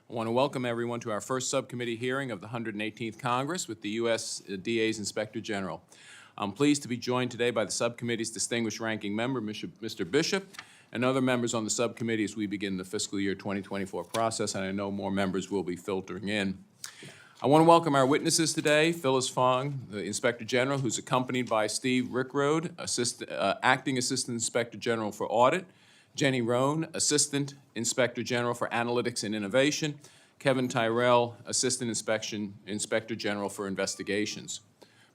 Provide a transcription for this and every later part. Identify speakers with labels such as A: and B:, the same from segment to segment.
A: I want to welcome everyone to our first subcommittee hearing of the 118th Congress with the USDA's Inspector General. I'm pleased to be joined today by the subcommittee's distinguished ranking member, Mr. Bishop, and other members on the subcommittee as we begin the fiscal year 2024 process, and I know more members will be filtering in. I want to welcome our witnesses today, Phyllis Fong, the Inspector General, who's accompanied by Steve Rickroad, Acting Assistant Inspector General for Audit, Jenny Roan, Assistant Inspector General for Analytics and Innovation, Kevin Tyrell, Assistant Inspector General for Investigations.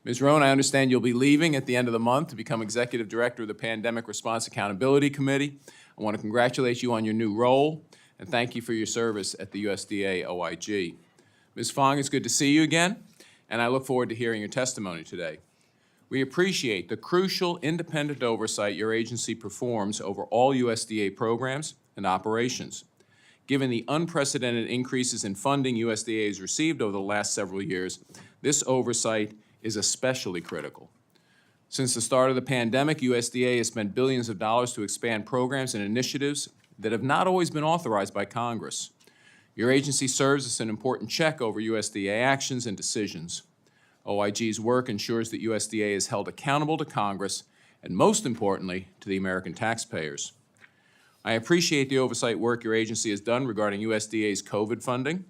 A: Ms. Roan, I understand you'll be leaving at the end of the month to become Executive Director of the Pandemic Response Accountability Committee. I want to congratulate you on your new role and thank you for your service at the USDA OIG. Ms. Fong, it's good to see you again, and I look forward to hearing your testimony today. We appreciate the crucial independent oversight your agency performs over all USDA programs and operations. Given the unprecedented increases in funding USDA has received over the last several years, this oversight is especially critical. Since the start of the pandemic, USDA has spent billions of dollars to expand programs and initiatives that have not always been authorized by Congress. Your agency serves as an important check over USDA actions and decisions. OIG's work ensures that USDA is held accountable to Congress and, most importantly, to the American taxpayers. I appreciate the oversight work your agency has done regarding USDA's COVID funding,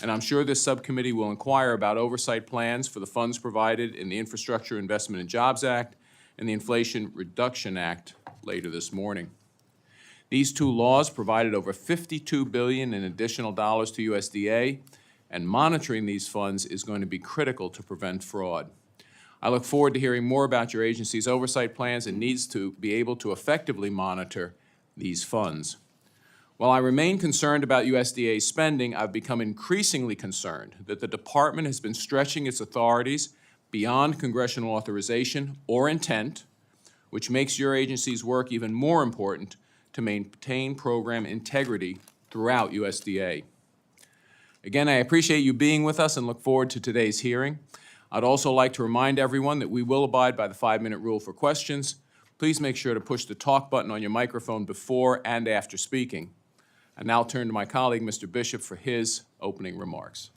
A: and I'm sure this subcommittee will inquire about oversight plans for the funds provided in the Infrastructure Investment and Jobs Act and the Inflation Reduction Act later this morning. These two laws provided over $52 billion in additional dollars to USDA, and monitoring these funds is going to be critical to prevent fraud. I look forward to hearing more about your agency's oversight plans and needs to be able to effectively monitor these funds. While I remain concerned about USDA's spending, I've become increasingly concerned that the department has been stretching its authorities beyond congressional authorization or intent, which makes your agency's work even more important to maintain program integrity throughout USDA. Again, I appreciate you being with us and look forward to today's hearing. I'd also like to remind everyone that we will abide by the 5-minute rule for questions. Please make sure to push the talk button on your microphone before and after speaking. I now turn to my colleague, Mr. Bishop, for his opening remarks.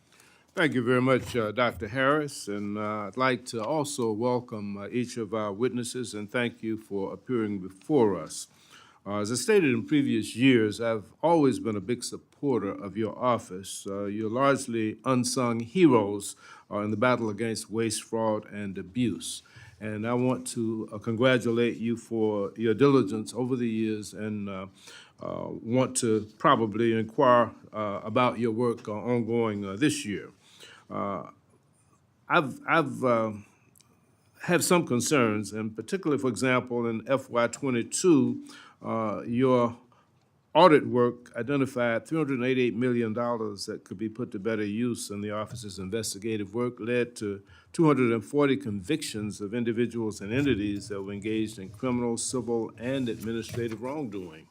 B: Thank you very much, Dr. Harris, and I'd like to also welcome each of our witnesses and thank you for appearing before us. As I stated in previous years, I've always been a big supporter of your office. You're largely unsung heroes in the battle against waste, fraud, and abuse. And I want to congratulate you for your diligence over the years and want to probably inquire about your work ongoing this year. I've had some concerns, and particularly, for example, in FY22, your audit work identified $388 million that could be put to better use in the office's investigative work, led to 240 convictions of individuals and entities that were engaged in criminal, civil, and administrative wrongdoing.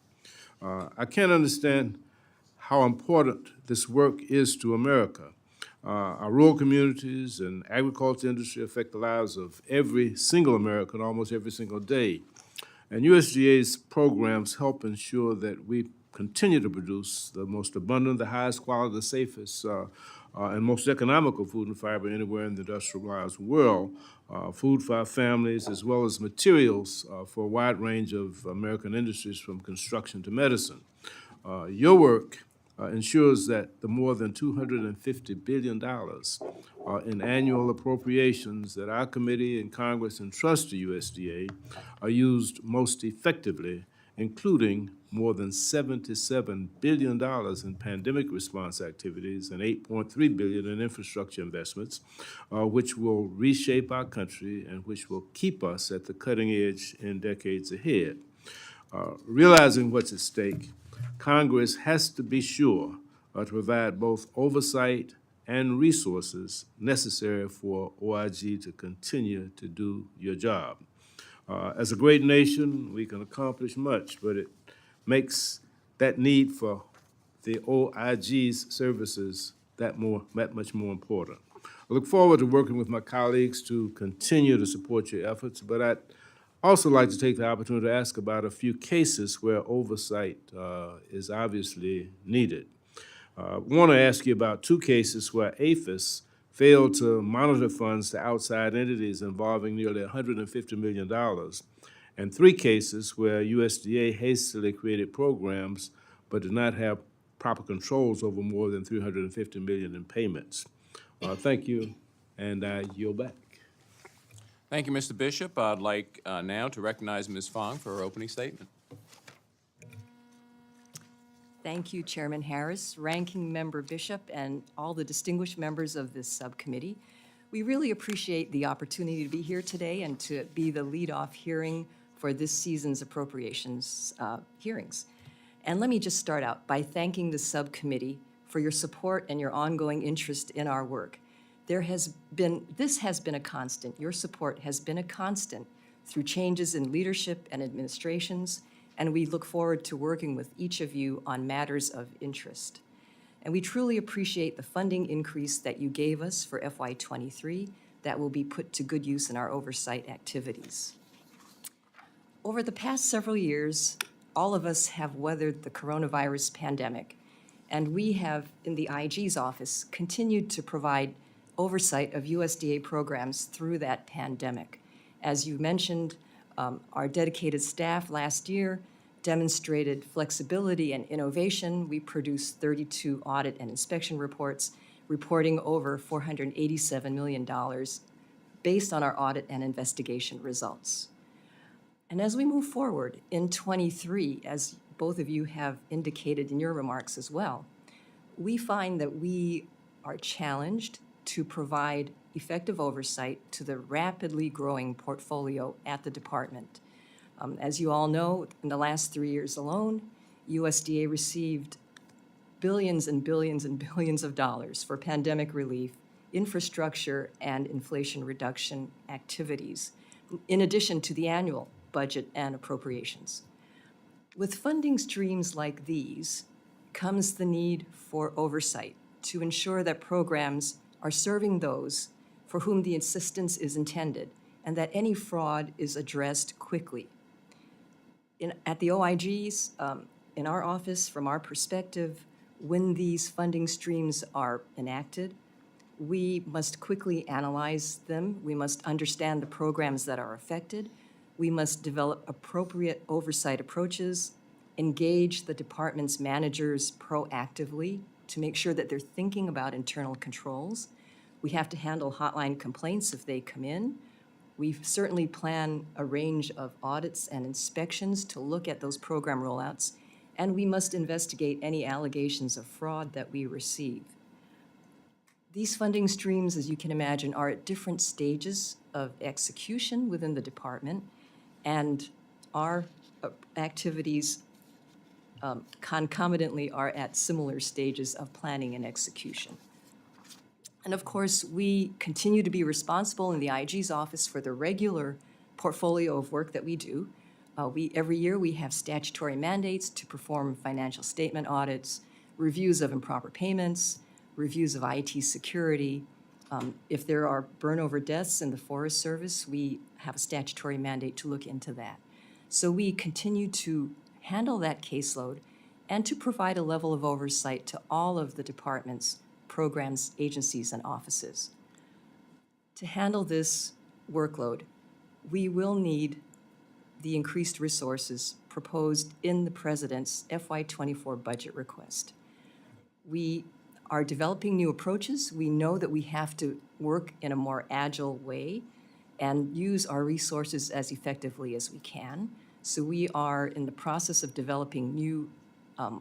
B: I can't understand how important this work is to America. Our rural communities and agriculture industry affect the lives of every single American almost every single day. And USDA's programs help ensure that we continue to produce the most abundant, the highest quality, the safest, and most economical food and fiber anywhere in the industrialized world, food for our families, as well as materials for a wide range of American industries from construction to medicine. Your work ensures that the more than $250 billion in annual appropriations that our committee and Congress entrust to USDA are used most effectively, including more than $77 billion in pandemic response activities and $8.3 billion in infrastructure investments, which will reshape our country and which will keep us at the cutting edge in decades ahead. Realizing what's at stake, Congress has to be sure to provide both oversight and resources necessary for OIG to continue to do your job. As a great nation, we can accomplish much, but it makes that need for the OIG's services that much more important. I look forward to working with my colleagues to continue to support your efforts, but I'd also like to take the opportunity to ask about a few cases where oversight is obviously needed. Want to ask you about two cases where APHIS failed to monitor funds to outside entities involving nearly $150 million, and three cases where USDA hastily created programs but did not have proper controls over more than $350 million in payments. Thank you, and I yield back.
A: Thank you, Mr. Bishop. I'd like now to recognize Ms. Fong for her opening statement.
C: Thank you, Chairman Harris, Ranking Member Bishop, and all the distinguished members of this subcommittee. We really appreciate the opportunity to be here today and to be the lead-off hearing for this season's appropriations hearings. And let me just start out by thanking the subcommittee for your support and your ongoing interest in our work. This has been a constant. Your support has been a constant through changes in leadership and administrations, and we look forward to working with each of you on matters of interest. And we truly appreciate the funding increase that you gave us for FY23 that will be put to good use in our oversight activities. Over the past several years, all of us have weathered the coronavirus pandemic, and we have, in the IG's office, continued to provide oversight of USDA programs through that pandemic. As you mentioned, our dedicated staff last year demonstrated flexibility and innovation. We produced 32 audit and inspection reports, reporting over $487 million based on our audit and investigation results. And as we move forward in 23, as both of you have indicated in your remarks as well, we find that we are challenged to provide effective oversight to the rapidly growing portfolio at the department. As you all know, in the last 3 years alone, USDA received billions and billions and billions of dollars for pandemic relief, infrastructure, and inflation reduction activities, in addition to the annual budget and appropriations. With funding streams like these comes the need for oversight to ensure that programs are serving those for whom the assistance is intended and that any fraud is addressed quickly. At the OIGs, in our office, from our perspective, when these funding streams are enacted, we must quickly analyze them. We must understand the programs that are affected. We must develop appropriate oversight approaches, engage the department's managers proactively to make sure that they're thinking about internal controls. We have to handle hotline complaints if they come in. We certainly plan a range of audits and inspections to look at those program rollouts, and we must investigate any allegations of fraud that we receive. These funding streams, as you can imagine, are at different stages of execution within the department, and our activities concomitantly are at similar stages of planning and execution. And of course, we continue to be responsible in the IG's office for the regular portfolio of work that we do. Every year we have statutory mandates to perform financial statement audits, reviews of improper payments, reviews of IT security. If there are burnover deaths in the Forest Service, we have a statutory mandate to look into that. So we continue to handle that caseload and to provide a level of oversight to all of the department's programs, agencies, and offices. To handle this workload, we will need the increased resources proposed in the President's FY24 budget request. We are developing new approaches. We know that we have to work in a more agile way and use our resources as effectively as we can. So we are in the process of developing new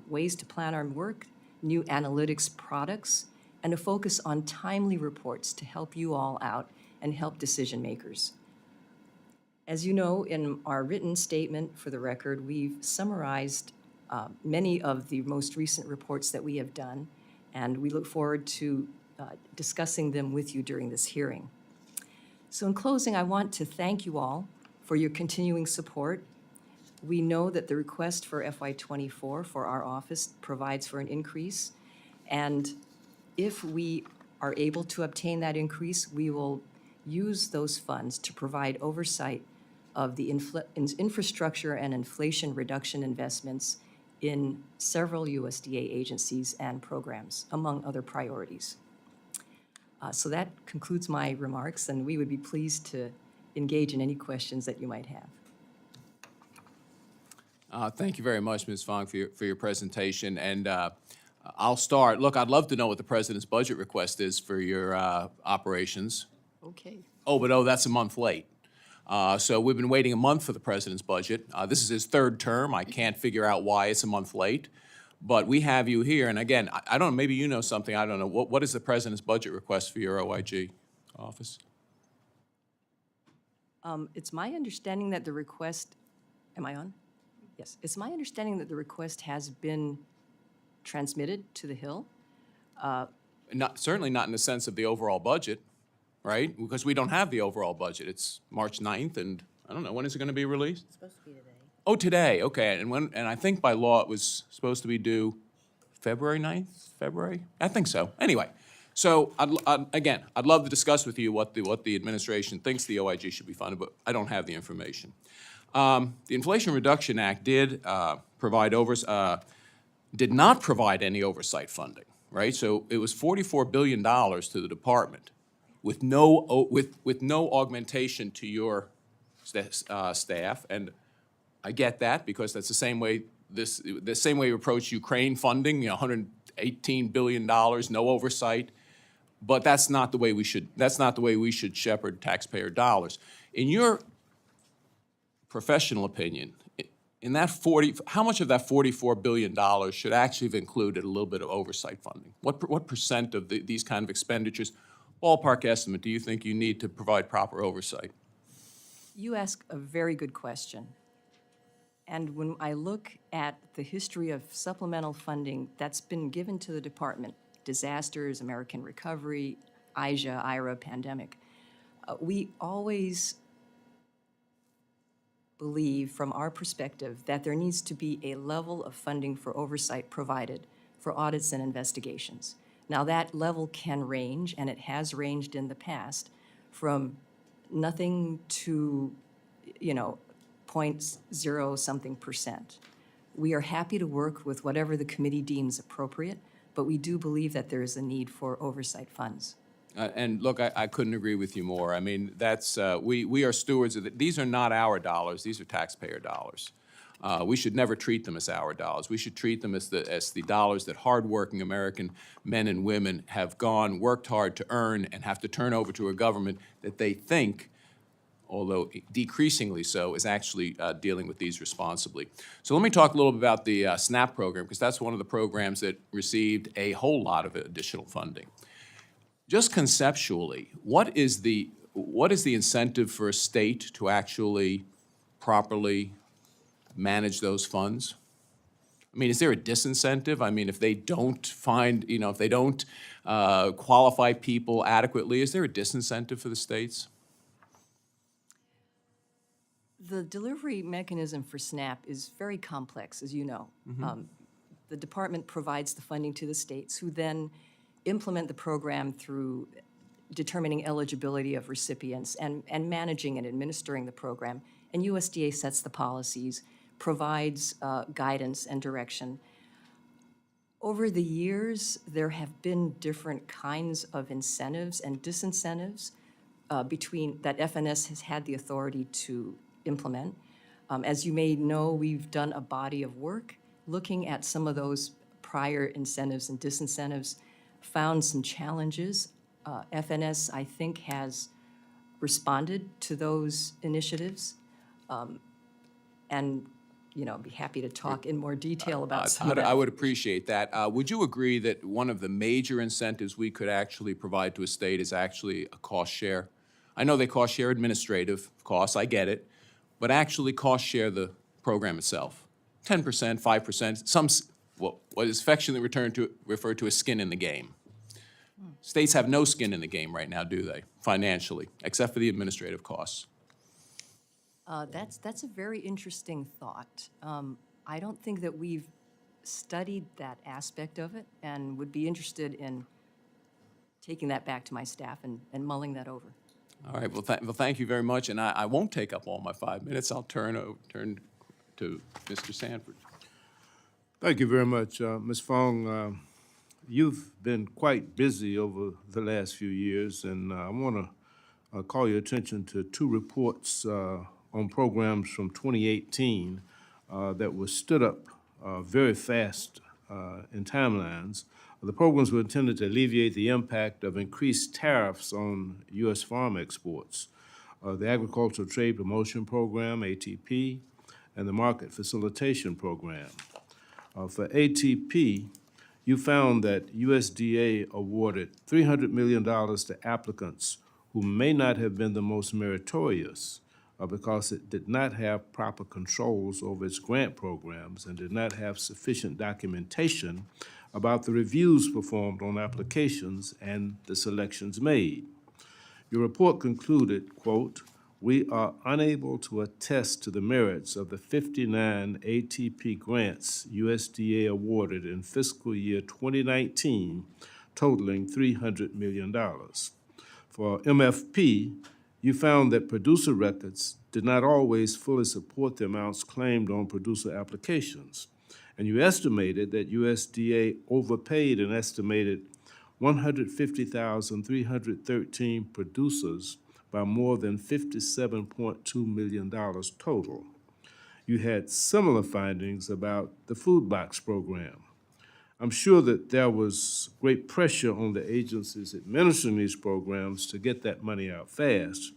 C: ways to plan our work, new analytics products, and a focus on timely reports to help you all out and help decision makers. As you know, in our written statement for the record, we've summarized many of the most recent reports that we have done, and we look forward to discussing them with you during this hearing. So in closing, I want to thank you all for your continuing support. We know that the request for FY24 for our office provides for an increase, and if we are able to obtain that increase, we will use those funds to provide oversight of the infrastructure and inflation reduction investments in several USDA agencies and programs, among other priorities. So that concludes my remarks, and we would be pleased to engage in any questions that you might have.
A: Thank you very much, Ms. Fong, for your presentation. And I'll start. Look, I'd love to know what the president's budget request is for your operations.
C: Okay.
A: Oh, that's a month late. So we've been waiting a month for the president's budget. This is his third term. I can't figure out why it's a month late. But we have you here. And again, I don't know, maybe you know something. I don't know. What is the president's budget request for your OIG office?
C: It's my understanding that the request, am I on? Yes. It's my understanding that the request has been transmitted to the Hill.
A: Certainly not in the sense of the overall budget, right? Because we don't have the overall budget. It's March 9th, and I don't know, when is it going to be released?
D: It's supposed to be today.
A: Oh, today, okay. And I think by law it was supposed to be due February 9th? February? I think so. Anyway, so I'd love to discuss with you what the administration thinks the OIG should be funded, but I don't have the information. The Inflation Reduction Act did did not provide any oversight funding, right? So it was $44 billion to the department with no augmentation to your staff. And I get that because that's the same way we approach Ukraine funding, $118 billion, no oversight. But that's not the way we should shepherd taxpayer dollars. In your professional opinion, how much of that $44 billion should actually have included a little bit of oversight funding? What percent of these kind of expenditures, ballpark estimate, do you think you need to provide proper oversight?
C: You ask a very good question. And when I look at the history of supplemental funding that's been given to the department, disasters, American Recovery, IJA, IRA, pandemic, we always believe from our perspective that there needs to be a level of funding for oversight provided for audits and investigations. Now that level can range, and it has ranged in the past, from nothing to, 0.0 something percent. We are happy to work with whatever the committee deems appropriate, but we do believe that there is a need for oversight funds.
A: And look, I couldn't agree with you more. I mean, we are stewards of it. These are not our dollars. These are taxpayer dollars. We should never treat them as our dollars. We should treat them as the dollars that hardworking American men and women have worked hard to earn and have to turn over to a government that they think, although decreasingly so, is actually dealing with these responsibly. So let me talk a little bit about the SNAP program, because that's one of the programs that received a whole lot of additional funding. Just conceptually, what is the incentive for a state to actually properly manage those funds? I mean, is there a disincentive? I mean, if they don't qualify people adequately, is there a disincentive for the states?
C: The delivery mechanism for SNAP is very complex, as you know. The department provides the funding to the states, who then implement the program through determining eligibility of recipients and managing and administering the program. And USDA sets the policies, provides guidance and direction. Over the years, there have been different kinds of incentives and disincentives that FNS has had the authority to implement. As you may know, we've done a body of work looking at some of those prior incentives and disincentives, found some challenges. FNS, I think, has responded to those initiatives, and be happy to talk in more detail about some of that.
A: I would appreciate that. Would you agree that one of the major incentives we could actually provide to a state is actually a cost share? I know they cost share administrative costs, I get it, but actually cost share the program itself. 10%, 5%, what is affectionately referred to as skin in the game. States have no skin in the game right now, do they, financially, except for the administrative costs?
C: That's a very interesting thought. I don't think that we've studied that aspect of it, and would be interested in taking that back to my staff and mulling that over.
A: All right, well, thank you very much, and I won't take up all my 5 minutes. I'll turn to Mr. Sanford.
B: Thank you very much, Ms. Fong. You've been quite busy over the last few years, and I want to call your attention to two reports on programs from 2018 that were stood up very fast in timelines. The programs were intended to alleviate the impact of increased tariffs on U.S. farm exports. The Agricultural Trade Promotion Program, ATP, and the Market Facilitation Program. For ATP, you found that USDA awarded $300 million to applicants who may not have been the most meritorious because it did not have proper controls over its grant programs and did not have sufficient documentation about the reviews performed on applications and the selections made. Your report concluded, quote, "We are unable to attest to the merits of the 59 ATP grants USDA awarded in fiscal year 2019, totaling $300 million. For MFP, you found that producer records did not always fully support the amounts claimed on producer applications, and you estimated that USDA overpaid an estimated 150,313 producers by more than $57.2 million total. You had similar findings about the food box program. I'm sure that there was great pressure on the agencies administering these programs to get that money out fast,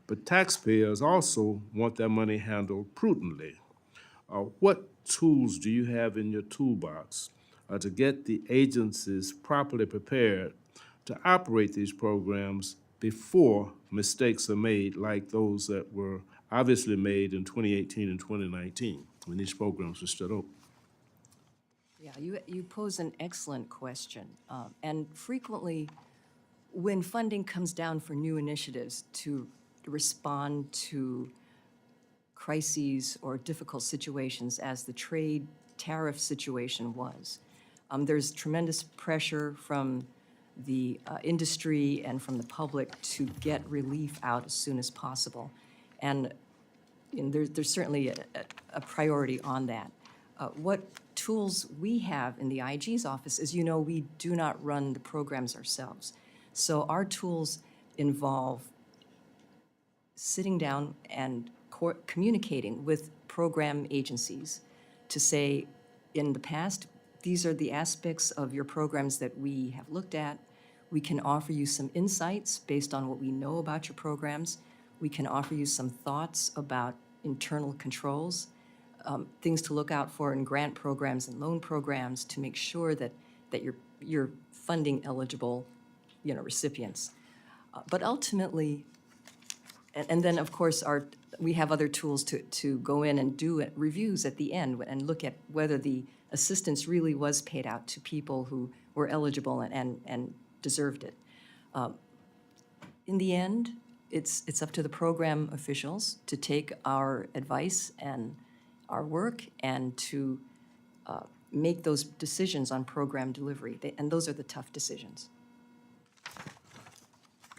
B: but taxpayers also want their money handled prudently. What tools do you have in your toolbox to get the agencies properly prepared to operate these programs before mistakes are made like those that were obviously made in 2018 and 2019 when these programs were stood up?
C: Yeah, you pose an excellent question. And frequently, when funding comes down for new initiatives to respond to crises or difficult situations, as the trade tariff situation was, there's tremendous pressure from the industry and from the public to get relief out as soon as possible. And there's certainly a priority on that. What tools we have in the IG's office is, you know, we do not run the programs ourselves. So our tools involve sitting down and communicating with program agencies to say, in the past, these are the aspects of your programs that we have looked at. We can offer you some insights based on what we know about your programs. We can offer you some thoughts about internal controls, things to look out for in grant programs and loan programs to make sure that you're funding eligible, you know, recipients. But ultimately, and then of course we have other tools to go in and do reviews at the end and look at whether the assistance really was paid out to people who were eligible and deserved it. In the end, it's up to the program officials to take our advice and our work and to make those decisions on program delivery. And those are the tough decisions.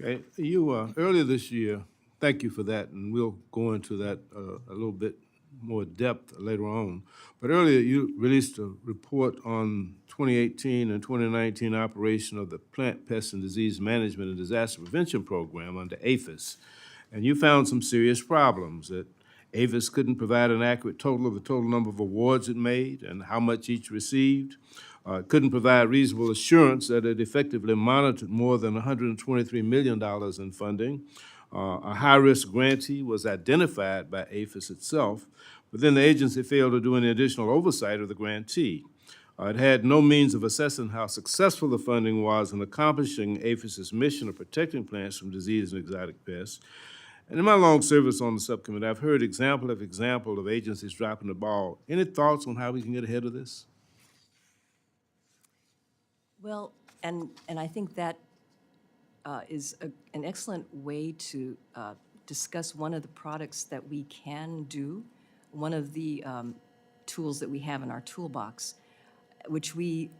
B: Okay, you, earlier this year, thank you for that, and we'll go into that a little bit more depth later on. But earlier, you released a report on 2018 and 2019 operation of the Plant, Pest, and Disease Management and Disaster Prevention Program under APHIS. And you found some serious problems, that APHIS couldn't provide an accurate total of the total number of awards it made and how much each received. It couldn't provide reasonable assurance that it effectively monitored more than $123 million in funding. A high-risk grantee was identified by APHIS itself, but then the agency failed to do any additional oversight of the grantee. It had no means of assessing how successful the funding was in accomplishing APHIS's mission of protecting plants from disease and exotic pests. And in my long service on the subcommittee, I've heard example of agencies dropping the ball. Any thoughts on how we can get ahead of this?
C: Well, and I think that is an excellent way to discuss one of the products that we can do, one of the tools that we have in our toolbox, which we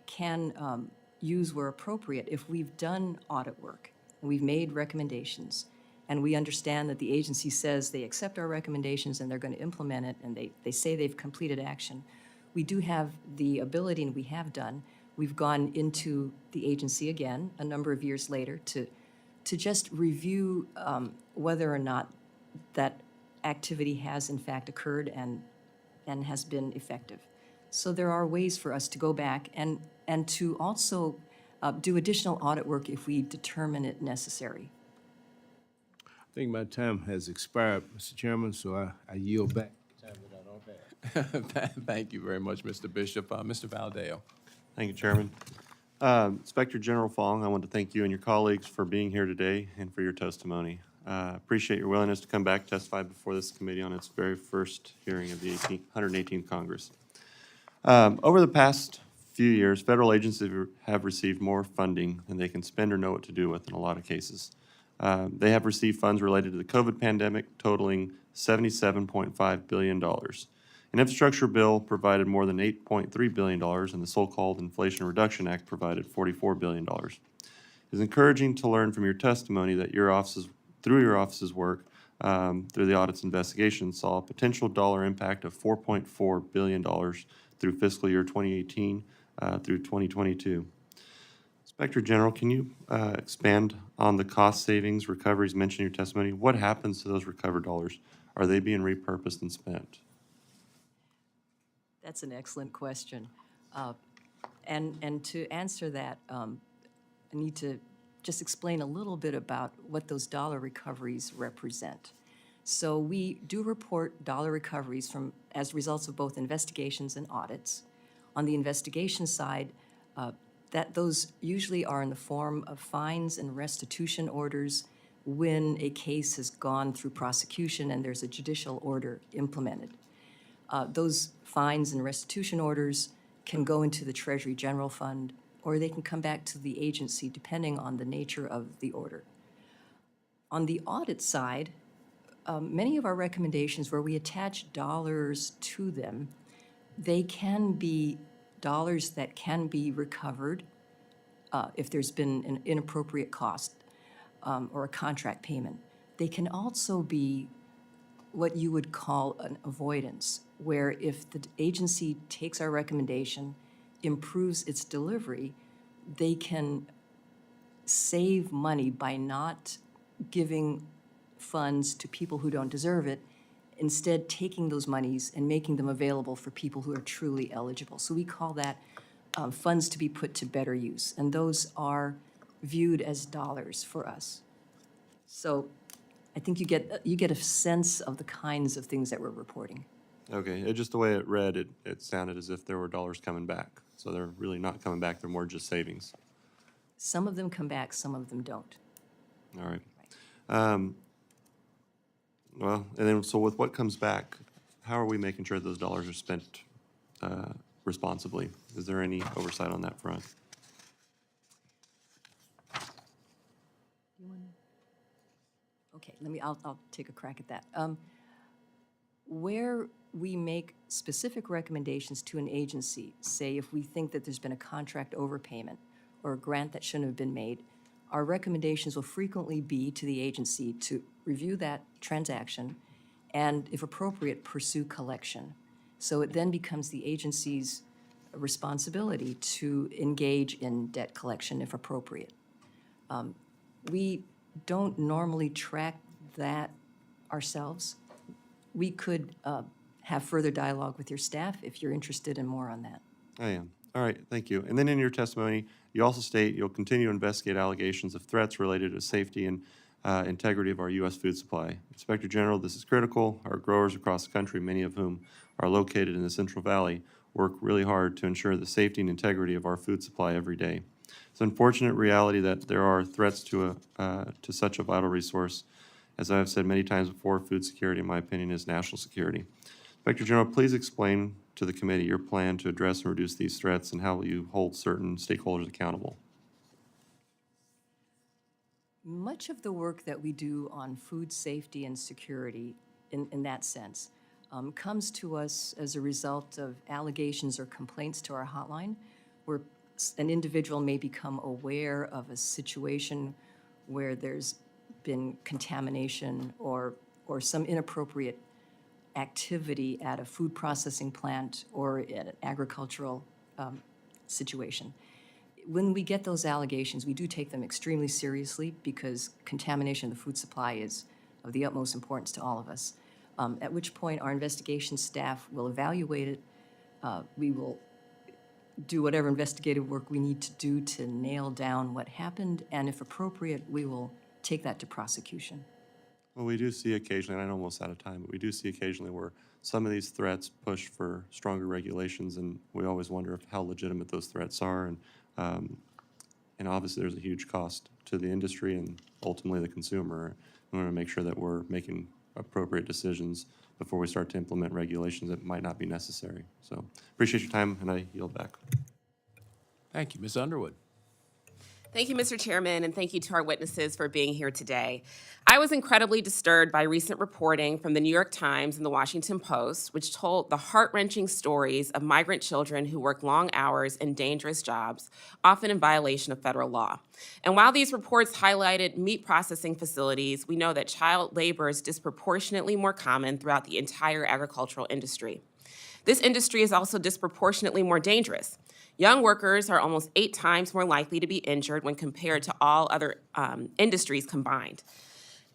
C: can use where appropriate if we've done audit work and we've made recommendations and we understand that the agency says they accept our recommendations and they're going to implement it and they say they've completed action. we do have the ability, and we have done, we've gone into the agency again a number of years later to just review whether or not that activity has in fact occurred and has been effective. So there are ways for us to go back and to also do additional audit work if we determine it necessary.
B: I think my time has expired, Mr. Chairman, so I yield back.
A: Thank you very much, Mr. Bishop. Mr. Valadeo.
D: Thank you, Chairman. Inspector General Fong, I want to thank you and your colleagues for being here today and for your testimony. Appreciate your willingness to come back, testify before this committee on its very first hearing of the 118th Congress. Over the past few years, federal agencies have received more funding than they can spend or know what to do with in a lot of cases. They have received funds related to the COVID pandemic totaling $77.5 billion. An infrastructure bill provided more than $8.3 billion, and the so-called Inflation Reduction Act provided $44 billion. It's encouraging to learn from your testimony that your office's work through the audit's investigation saw a potential dollar impact of $4.4 billion through fiscal year 2018 through 2022. Inspector General, can you expand on the cost savings recoveries mentioned in your testimony? What happens to those recovered dollars? Are they being repurposed and spent?
C: That's an excellent question. And to answer that, I need to just explain a little bit about what those dollar recoveries represent. So we do report dollar recoveries as results of both investigations and audits. On the investigation side, those usually are in the form of fines and restitution orders when a case has gone through prosecution and there's a judicial order implemented. Those fines and restitution orders can go into the Treasury General Fund, or they can come back to the agency depending on the nature of the order. On the audit side, many of our recommendations where we attach dollars to them, they can be dollars that can be recovered if there's been an inappropriate cost or a contract payment. They can also be what you would call an avoidance, where if the agency takes our recommendation, improves its delivery, they can save money by not giving funds to people who don't deserve it, instead taking those monies and making them available for people who are truly eligible. So we call that funds to be put to better use, and those are viewed as dollars for us. So I think you get a sense of the kinds of things that we're reporting.
D: Okay, just the way it read, it sounded as if there were dollars coming back. So they're really not coming back, they're more just savings.
C: Some of them come back, some of them don't.
D: All right. Well, and then, so with what comes back, how are we making sure those dollars are spent responsibly? Is there any oversight on that front?
C: Okay, I'll take a crack at that. Where we make specific recommendations to an agency, say if we think that there's been a contract overpayment or a grant that shouldn't have been made, our recommendations will frequently be to the agency to review that transaction and, if appropriate, pursue collection. So it then becomes the agency's responsibility to engage in debt collection if appropriate. We don't normally track that ourselves. We could have further dialogue with your staff if you're interested in more on that.
D: I am. All right, thank you. And then in your testimony, you also state you'll continue to investigate allegations of threats related to safety and integrity of our U.S. food supply. Inspector General, this is critical. Our growers across the country, many of whom are located in the Central Valley, work really hard to ensure the safety and integrity of our food supply every day. It's an unfortunate reality that there are threats to such a vital resource. As I have said many times before, food security, in my opinion, is national security. Inspector General, please explain to the committee your plan to address and reduce these threats, and how will you hold certain stakeholders accountable?
C: Much of the work that we do on food safety and security, in that sense, comes to us as a result of allegations or complaints to our hotline, where an individual may become aware of a situation where there's been contamination or some inappropriate activity at a food processing plant or in an agricultural situation. When we get those allegations, we do take them extremely seriously because contamination of the food supply is of the utmost importance to all of us. At which point our investigation staff will evaluate it. We will do whatever investigative work we need to do to nail down what happened, and if appropriate, we will take that to prosecution.
D: Well, we do see occasionally, and I'm almost out of time, but we do see occasionally where some of these threats push for stronger regulations, and we always wonder how legitimate those threats are. And obviously, there's a huge cost to the industry and ultimately the consumer. We want to make sure that we're making appropriate decisions before we start to implement regulations that might not be necessary. So appreciate your time, and I yield back.
A: Thank you. Ms. Underwood.
E: Thank you, Mr. Chairman, and thank you to our witnesses for being here today. I was incredibly disturbed by recent reporting from the New York Times and the Washington Post, which told the heart-wrenching stories of migrant children who work long hours in dangerous jobs, often in violation of federal law. And while these reports highlighted meat processing facilities, we know that child labor is disproportionately more common throughout the entire agricultural industry. This industry is also disproportionately more dangerous. Young workers are almost 8 times more likely to be injured when compared to all other industries combined.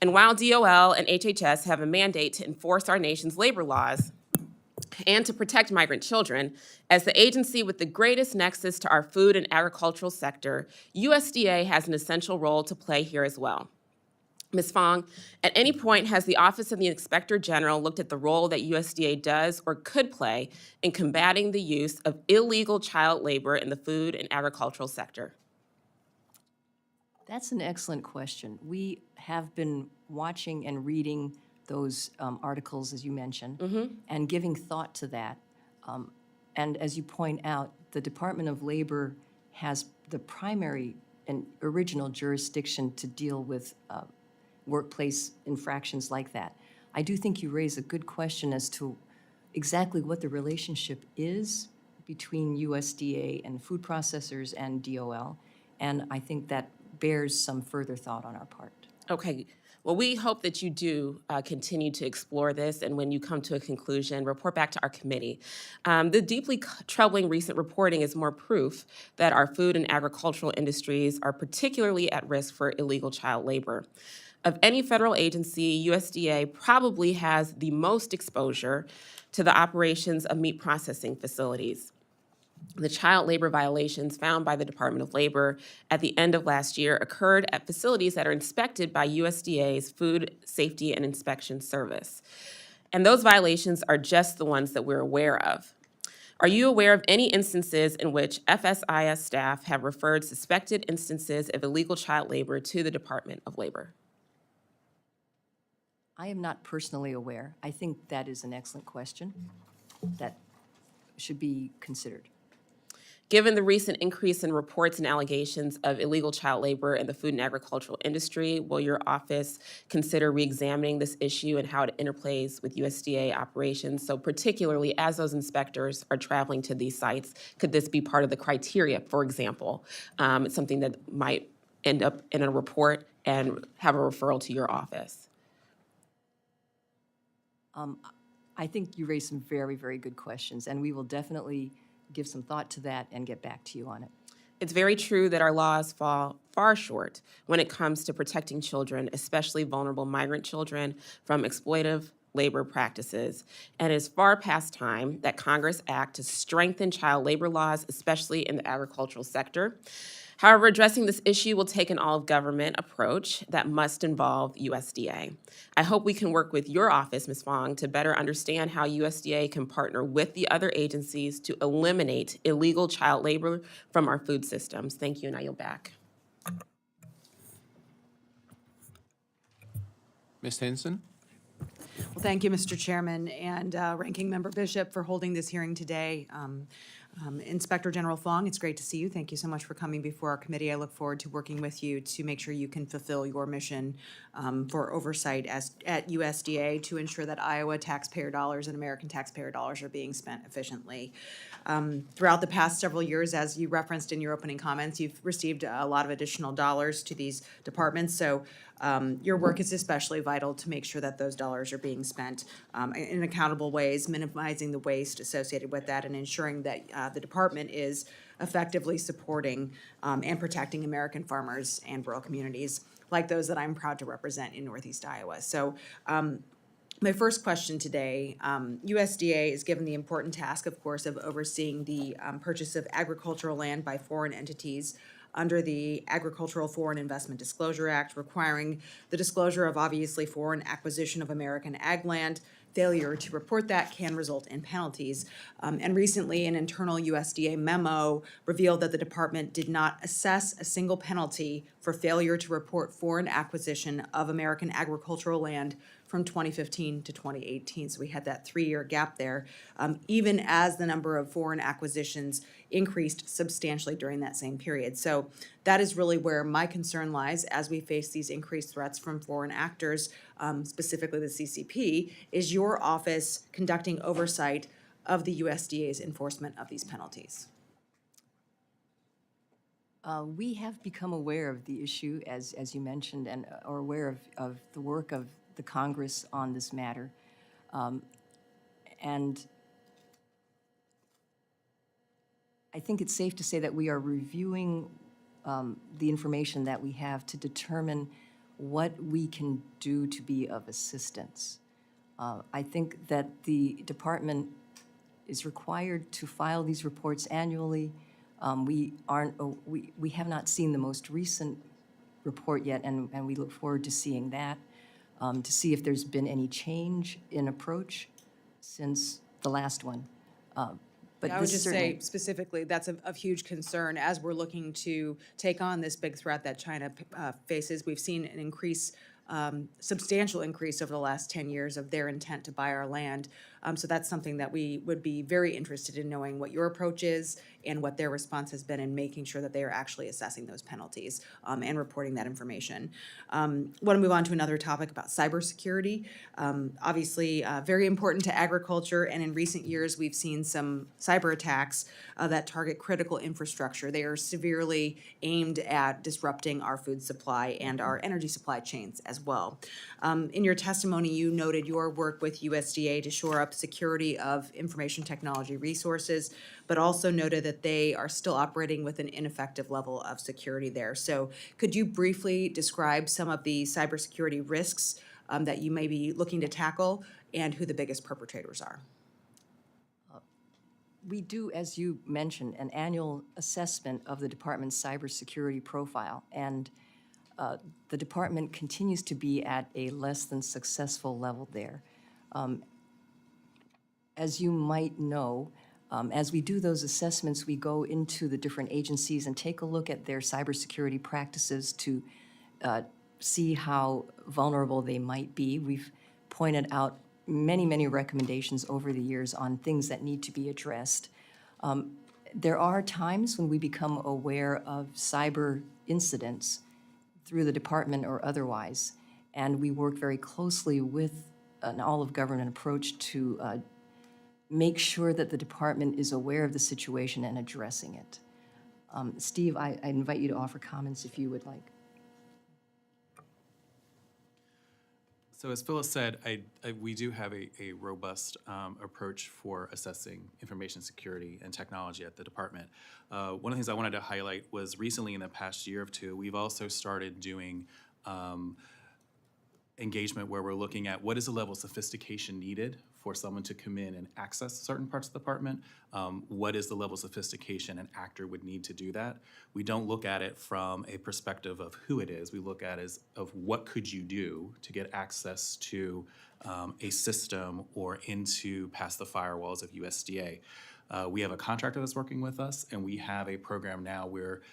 E: And while DOL and HHS have a mandate to enforce our nation's labor laws and to protect migrant children, as the agency with the greatest nexus to our food and agricultural sector, USDA has an essential role to play here as well. Ms. Fong, at any point has the Office of the Inspector General looked at the role that USDA does or could play in combating the use of illegal child labor in the food and agricultural sector?
C: That's an excellent question. We have been watching and reading those articles, as you mentioned, and giving thought to that. And as you point out, the Department of Labor has the primary and original jurisdiction to deal with workplace infractions like that. I do think you raise a good question as to exactly what the relationship is between USDA and food processors and DOL, and I think that bears some further thought on our part.
E: Okay. Well, we hope that you do continue to explore this, and when you come to a conclusion, report back to our committee. The deeply troubling recent reporting is more proof that our food and agricultural industries are particularly at risk for illegal child labor. Of any federal agency, USDA probably has the most exposure to the operations of meat processing facilities. The child labor violations found by the Department of Labor at the end of last year occurred at facilities that are inspected by USDA's Food Safety and Inspection Service. And those violations are just the ones that we're aware of. Are you aware of any instances in which FSIS staff have referred suspected instances of illegal child labor to the Department of Labor?
C: I am not personally aware. I think that is an excellent question that should be considered.
E: Given the recent increase in reports and allegations of illegal child labor in the food and agricultural industry, will your office consider reexamining this issue and how it interplays with USDA operations? So particularly as those inspectors are traveling to these sites, could this be part of the criteria, for example? It's something that might end up in a report and have a referral to your office.
C: I think you raised some very, very good questions, and we will definitely give some thought to that and get back to you on it.
E: It's very true that our laws fall far short when it comes to protecting children, especially vulnerable migrant children, from exploitive labor practices. And it is far past time that Congress act to strengthen child labor laws, especially in the agricultural sector. However, addressing this issue will take an all-of-government approach that must involve USDA. I hope we can work with your office, Ms. Fong, to better understand how USDA can partner with the other agencies to eliminate illegal child labor from our food systems. Thank you, and I yield back.
A: Ms. Hinson?
F: Well, thank you, Mr. Chairman, and Ranking Member Bishop for holding this hearing today. Inspector General Fong, it's great to see you. Thank you so much for coming before our committee. I look forward to working with you to make sure you can fulfill your mission for oversight at USDA to ensure that Iowa taxpayer dollars and American taxpayer dollars are being spent efficiently. Throughout the past several years, as you referenced in your opening comments, you've received a lot of additional dollars to these departments. So your work is especially vital to make sure that those dollars are being spent in accountable ways, minimizing the waste associated with that, and ensuring that the department is effectively supporting and protecting American farmers and rural communities like those that I'm proud to represent in Northeast Iowa. So my first question today, USDA is given the important task, of course, of overseeing the purchase of agricultural land by foreign entities under the Agricultural Foreign Investment Disclosure Act, requiring the disclosure of obviously foreign acquisition of American ag land. Failure to report that can result in penalties. And recently, an internal USDA memo revealed that the department did not assess a single penalty for failure to report foreign acquisition of American agricultural land from 2015 to 2018. So we had that 3-year gap there, even as the number of foreign acquisitions increased substantially during that same period. So that is really where my concern lies as we face these increased threats from foreign actors, specifically the CCP. Is your office conducting oversight of the USDA's enforcement of these penalties?
C: We have become aware of the issue, as you mentioned, and are aware of the work of the Congress on this matter. And I think it's safe to say that we are reviewing the information that we have to determine what we can do to be of assistance. I think that the department is required to file these reports annually. We have not seen the most recent report yet, and we look forward to seeing that, to see if there's been any change in approach since the last one. But
F: I would
C: this
F: just
C: certainly-
F: say specifically, that's of huge concern as we're looking to take on this big threat that China faces. We've seen an increase, substantial increase over the last 10 years of their intent to buy our land. So that's something that we would be very interested in knowing what your approach is and what their response has been in making sure that they are actually assessing those penalties and reporting that information. Want to move on to another topic about cybersecurity. Obviously, very important to agriculture, and in recent years, we've seen some cyber attacks that target critical infrastructure. They are severely aimed at disrupting our food supply and our energy supply chains as well. In your testimony, you noted your work with USDA to shore up security of information technology resources, but also noted that they are still operating with an ineffective level of security there. So could you briefly describe some of the cybersecurity risks that you may be looking to tackle and who the biggest perpetrators are?
C: We do, as you mentioned, an annual assessment of the department's cybersecurity profile, and the department continues to be at a less than successful level there. As you might know, as we do those assessments, we go into the different agencies and take a look at their cybersecurity practices to see how vulnerable they might be. We've pointed out many recommendations over the years on things that need to be addressed. There are times when we become aware of cyber incidents through the department or otherwise, and we work very closely with an all-of-government approach to make sure that the department is aware of the situation and addressing it. Steve, I invite you to offer comments if you would like.
G: So as Phyllis said, we do have a robust approach for assessing information security and technology at the department. One of the things I wanted to highlight was recently in the past year or two, we've also started doing engagement where we're looking at what is the level of sophistication needed for someone to come in and access certain parts of the department. What is the level of sophistication an actor would need to do that? We don't look at it from a perspective of who it is. We look at it as of what could you do to get access to a system or into past the firewalls of USDA. We have a contractor that's working with us, and we have a program now where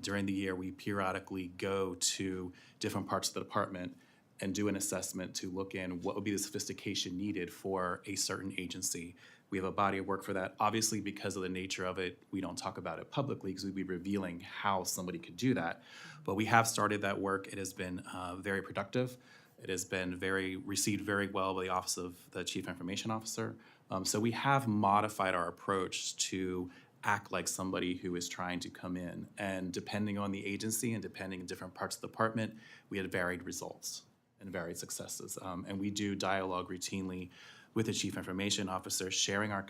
G: during the year we periodically go to different parts of the department and do an assessment to look in what would be the sophistication needed for a certain agency We have a body of work for that. Obviously, because of the nature of it, we don't talk about it publicly because we'd be revealing how somebody could do that. But we have started that work. It has been very productive. It has been received very well by the Office of the Chief Information Officer. So we have modified our approach to act like somebody who is trying to come in. And depending on the agency and depending on different parts of the department, we had varied results and varied successes. And we do dialogue routinely with the Chief Information Officer, sharing our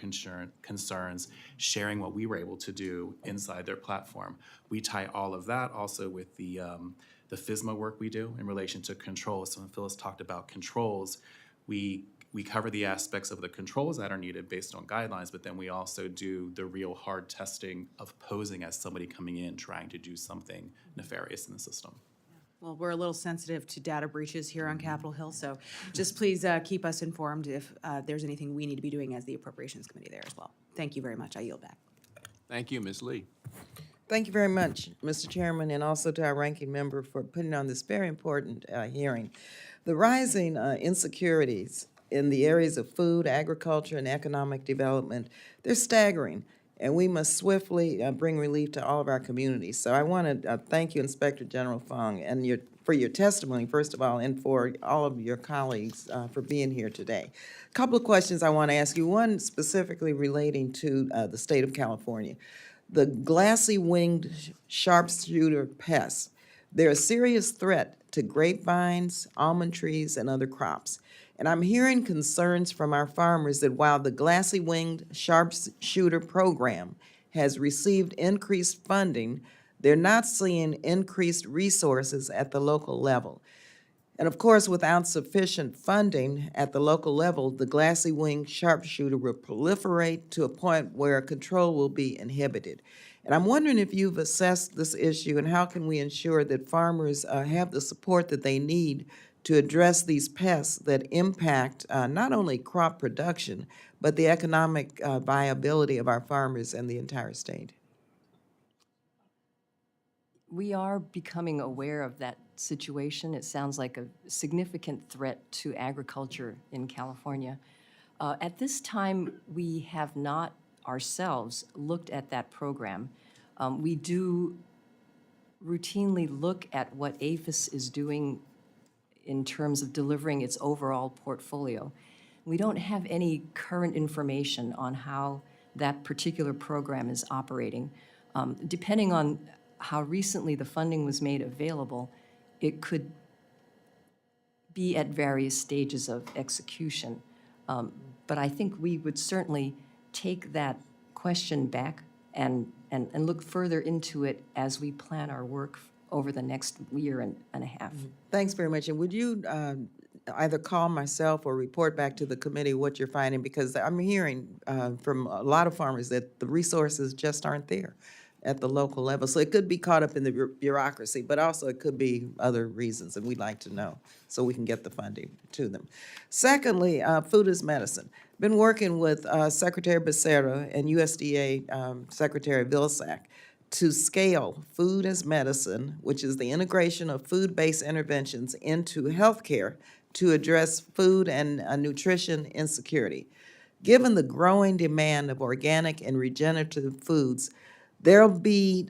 G: concerns, sharing what we were able to do inside their platform. We tie all of that also with the FSMA work we do in relation to controls. So when Phyllis talked about controls, we cover the aspects of the controls that are needed based on guidelines, but then we also do the real hard testing of posing as somebody coming in trying to do something nefarious in the system.
F: Well, we're a little sensitive to data breaches here on Capitol Hill, so just please keep us informed if there's anything we need to be doing as the Appropriations Committee there as well. Thank you very much. I yield back.
A: Thank you, Ms. Lee.
H: Thank you very much, Mr. Chairman, and also to our ranking member for putting on this very important hearing. The rising insecurities in the areas of food, agriculture, and economic development, they're staggering, and we must swiftly bring relief to all of our communities. So I want to thank you, Inspector General Fong, and for your testimony, first of all, and for all of your colleagues for being here today. A couple of questions I want to ask you, one specifically relating to the state of California. The glassy-winged sharpshooter pests, they're a serious threat to grapevines, almond trees, and other crops. And I'm hearing concerns from our farmers that while the glassy-winged sharpshooter program has received increased funding, they're not seeing increased resources at the local level. And of course, without sufficient funding at the local level, the glassy-winged sharpshooter will proliferate to a point where control will be inhibited. And I'm wondering if you've assessed this issue and how can we ensure that farmers have the support that they need to address these pests that impact not only crop production, but the economic viability of our farmers and the entire state.
C: We are becoming aware of that situation. It sounds like a significant threat to agriculture in California. At this time, we have not ourselves looked at that program. We do routinely look at what APHIS is doing in terms of delivering its overall portfolio. We don't have any current information on how that particular program is operating. Depending on how recently the funding was made available, it could be at various stages of execution. But I think we would certainly take that question back and look further into it as we plan our work over the next year and a half.
H: Thanks very much. And would you either call myself or report back to the committee what you're finding? Because I'm hearing from a lot of farmers that the resources just aren't there at the local level. So it could be caught up in the bureaucracy, but also it could be other reasons, and we'd like to know so we can get the funding to them. Secondly, food is medicine. Been working with Secretary Becerra and USDA Secretary Vilsack to scale food as medicine, which is the integration of food-based interventions into healthcare to address food and nutrition insecurity. Given the growing demand of organic and regenerative foods, there'll be,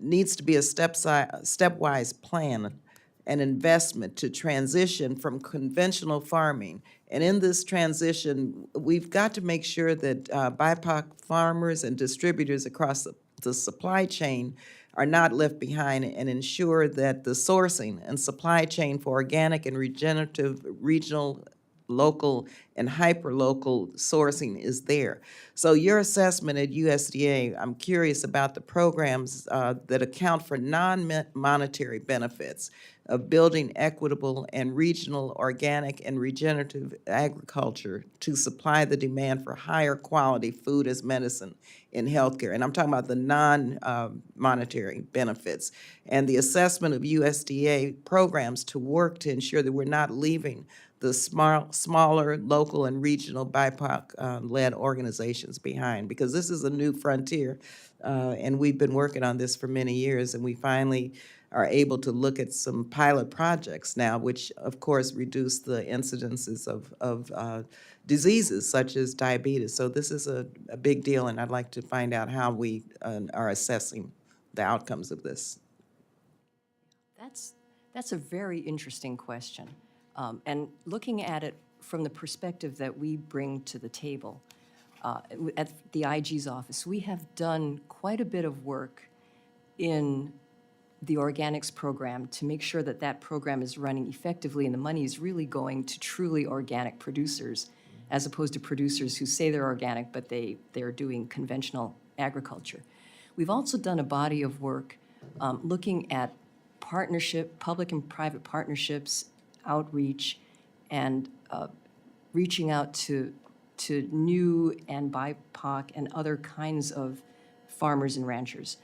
H: needs to be a stepwise plan and investment to transition from conventional farming. And in this transition, we've got to make sure that BIPOC farmers and distributors across the supply chain are not left behind, and ensure that the sourcing and supply chain for organic and regenerative regional, local, and hyperlocal sourcing is there. So your assessment at USDA, I'm curious about the programs that account for non-monetary benefits of building equitable and regional organic and regenerative agriculture to supply the demand for higher quality food as medicine in healthcare. And I'm talking about the non-monetary benefits and the assessment of USDA programs to work to ensure that we're not leaving the smaller, local, and regional BIPOC-led organizations behind, because this is a new frontier, and we've been working on this for many years, and we finally are able to look at some pilot projects now, which of course reduce the incidences of diseases such as diabetes. So this is a big deal, and I'd like to find out how we are assessing the outcomes of this.
C: That's a very interesting question. And looking at it from the perspective that we bring to the table, at the IG's office, we have done quite a bit of work in the organics program to make sure that that program is running effectively and the money is really going to truly organic producers, as opposed to producers who say they're organic, but they're doing conventional agriculture. We've also done a body of work looking at public and private partnerships, outreach, and reaching out to new and BIPOC and other kinds of farmers and ranchers.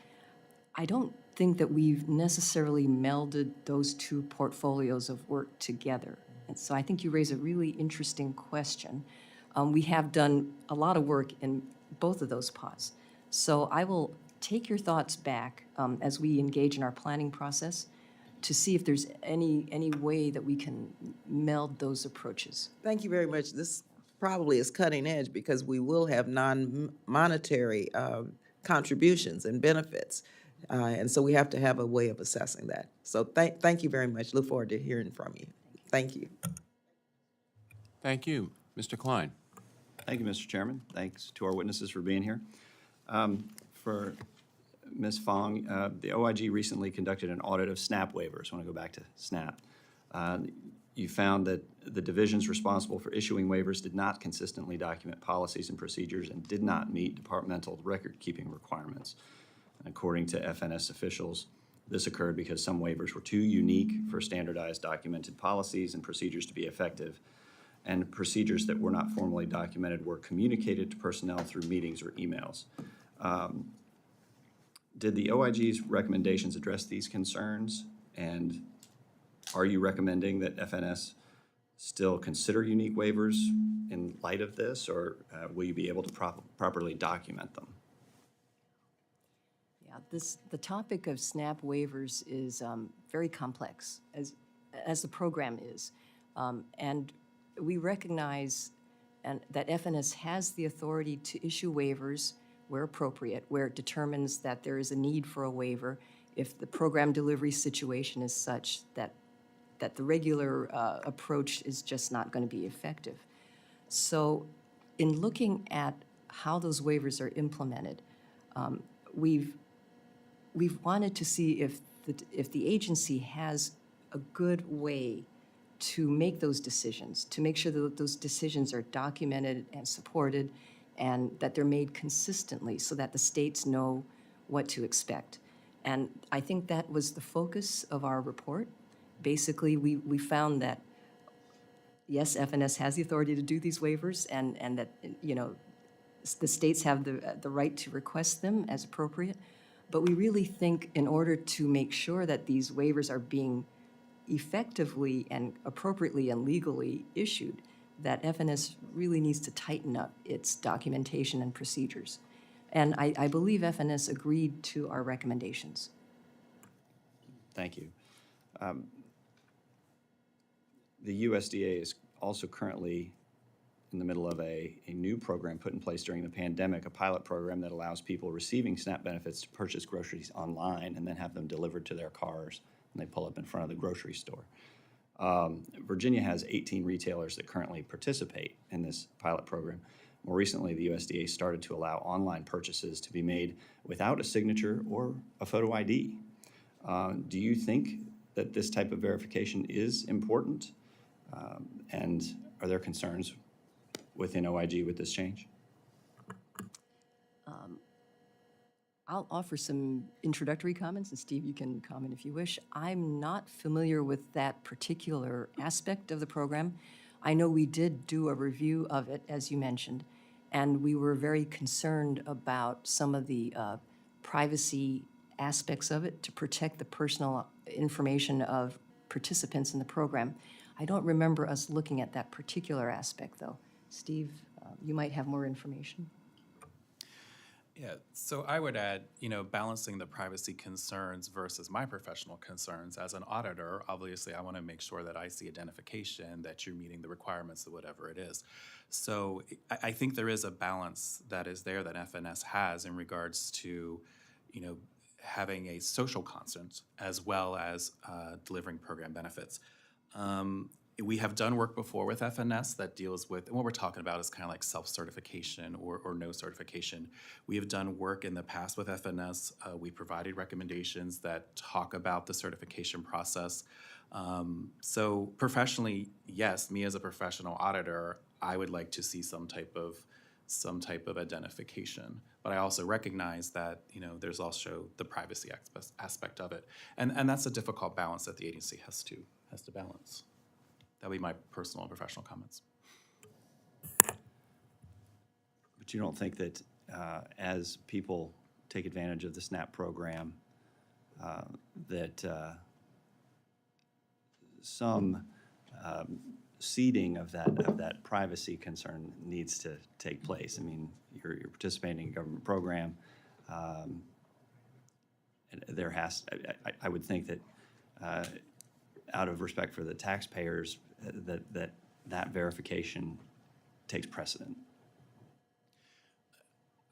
C: I don't think that we've necessarily melded those two portfolios of work together. And so I think you raise a really interesting question. We have done a lot of work in both of those pots. So I will take your thoughts back as we engage in our planning process to see if there's any way that we can meld those approaches.
H: Thank you very much. This probably is cutting edge because we will have non-monetary contributions and benefits. And so we have to have a way of assessing that. So thank you very much. Look forward to hearing from you. Thank you.
A: Thank you. Mr. Klein.
I: Thank you, Mr. Chairman. Thanks to our witnesses for being here. For Ms. Fong, the OIG recently conducted an audit of SNAP waivers. I want to go back to SNAP. You found that the divisions responsible for issuing waivers did not consistently document policies and procedures and did not meet departmental record-keeping requirements. And according to FNS officials, this occurred because some waivers were too unique for standardized documented policies and procedures to be effective, and procedures that were not formally documented were communicated to personnel through meetings or emails. Did the OIG's recommendations address these concerns? And are you recommending that FNS still consider unique waivers in light of this, or will you be able to properly document them?
C: Yeah, the topic of SNAP waivers is very complex, as the program is. And we recognize that FNS has the authority to issue waivers where appropriate, where it determines that there is a need for a waiver if the program delivery situation is such that the regular approach is just not going to be effective. So in looking at how those waivers are implemented, we've wanted to see if the agency has a good way to make those decisions, to make sure that those decisions are documented and supported and that they're made consistently so that the states know what to expect. And I think that was the focus of our report. Basically, we found that, yes, FNS has the authority to do these waivers and that, you know, the states have the right to request them as appropriate. But we really think in order to make sure that these waivers are being effectively and appropriately and legally issued, that FNS really needs to tighten up its documentation and procedures. And I believe FNS agreed to our recommendations.
I: Thank you. The USDA is also currently in the middle of a new program put in place during the pandemic, a pilot program that allows people receiving SNAP benefits to purchase groceries online and then have them delivered to their cars when they pull up in front of the grocery store. Virginia has 18 retailers that currently participate in this pilot program. More recently, the USDA started to allow online purchases to be made without a signature or a photo ID. Do you think that this type of verification is important? And are there concerns within OIG with this change?
C: I'll offer some introductory comments, and Steve, you can comment if you wish. I'm not familiar with that particular aspect of the program. I know we did do a review of it, as you mentioned, and we were very concerned about some of the privacy aspects of it to protect the personal information of participants in the program. I don't remember us looking at that particular aspect, though. Steve, you might have more information.
G: Yeah, so I would add, balancing the privacy concerns versus my professional concerns. As an auditor, obviously, I want to make sure that I see identification, that you're meeting the requirements of whatever it is. So I think there is a balance that is there that FNS has in regards to, having a social conscience as well as delivering program benefits. We have done work before with FNS that deals with, and what we're talking about is kind of like self-certification or no certification. We have done work in the past with FNS. We provided recommendations that talk about the certification process. So professionally, yes, me as a professional auditor, I would like to see some type of identification. But I also recognize that, there's also the privacy aspect of it. And that's a difficult balance that the agency has to balance. That would be my personal and professional comments.
I: But you don't think that as people take advantage of the SNAP program, that some seeding of that privacy concern needs to take place? I mean, you're participating in a government program. And there has, I would think that out of respect for the taxpayers, that verification takes precedent.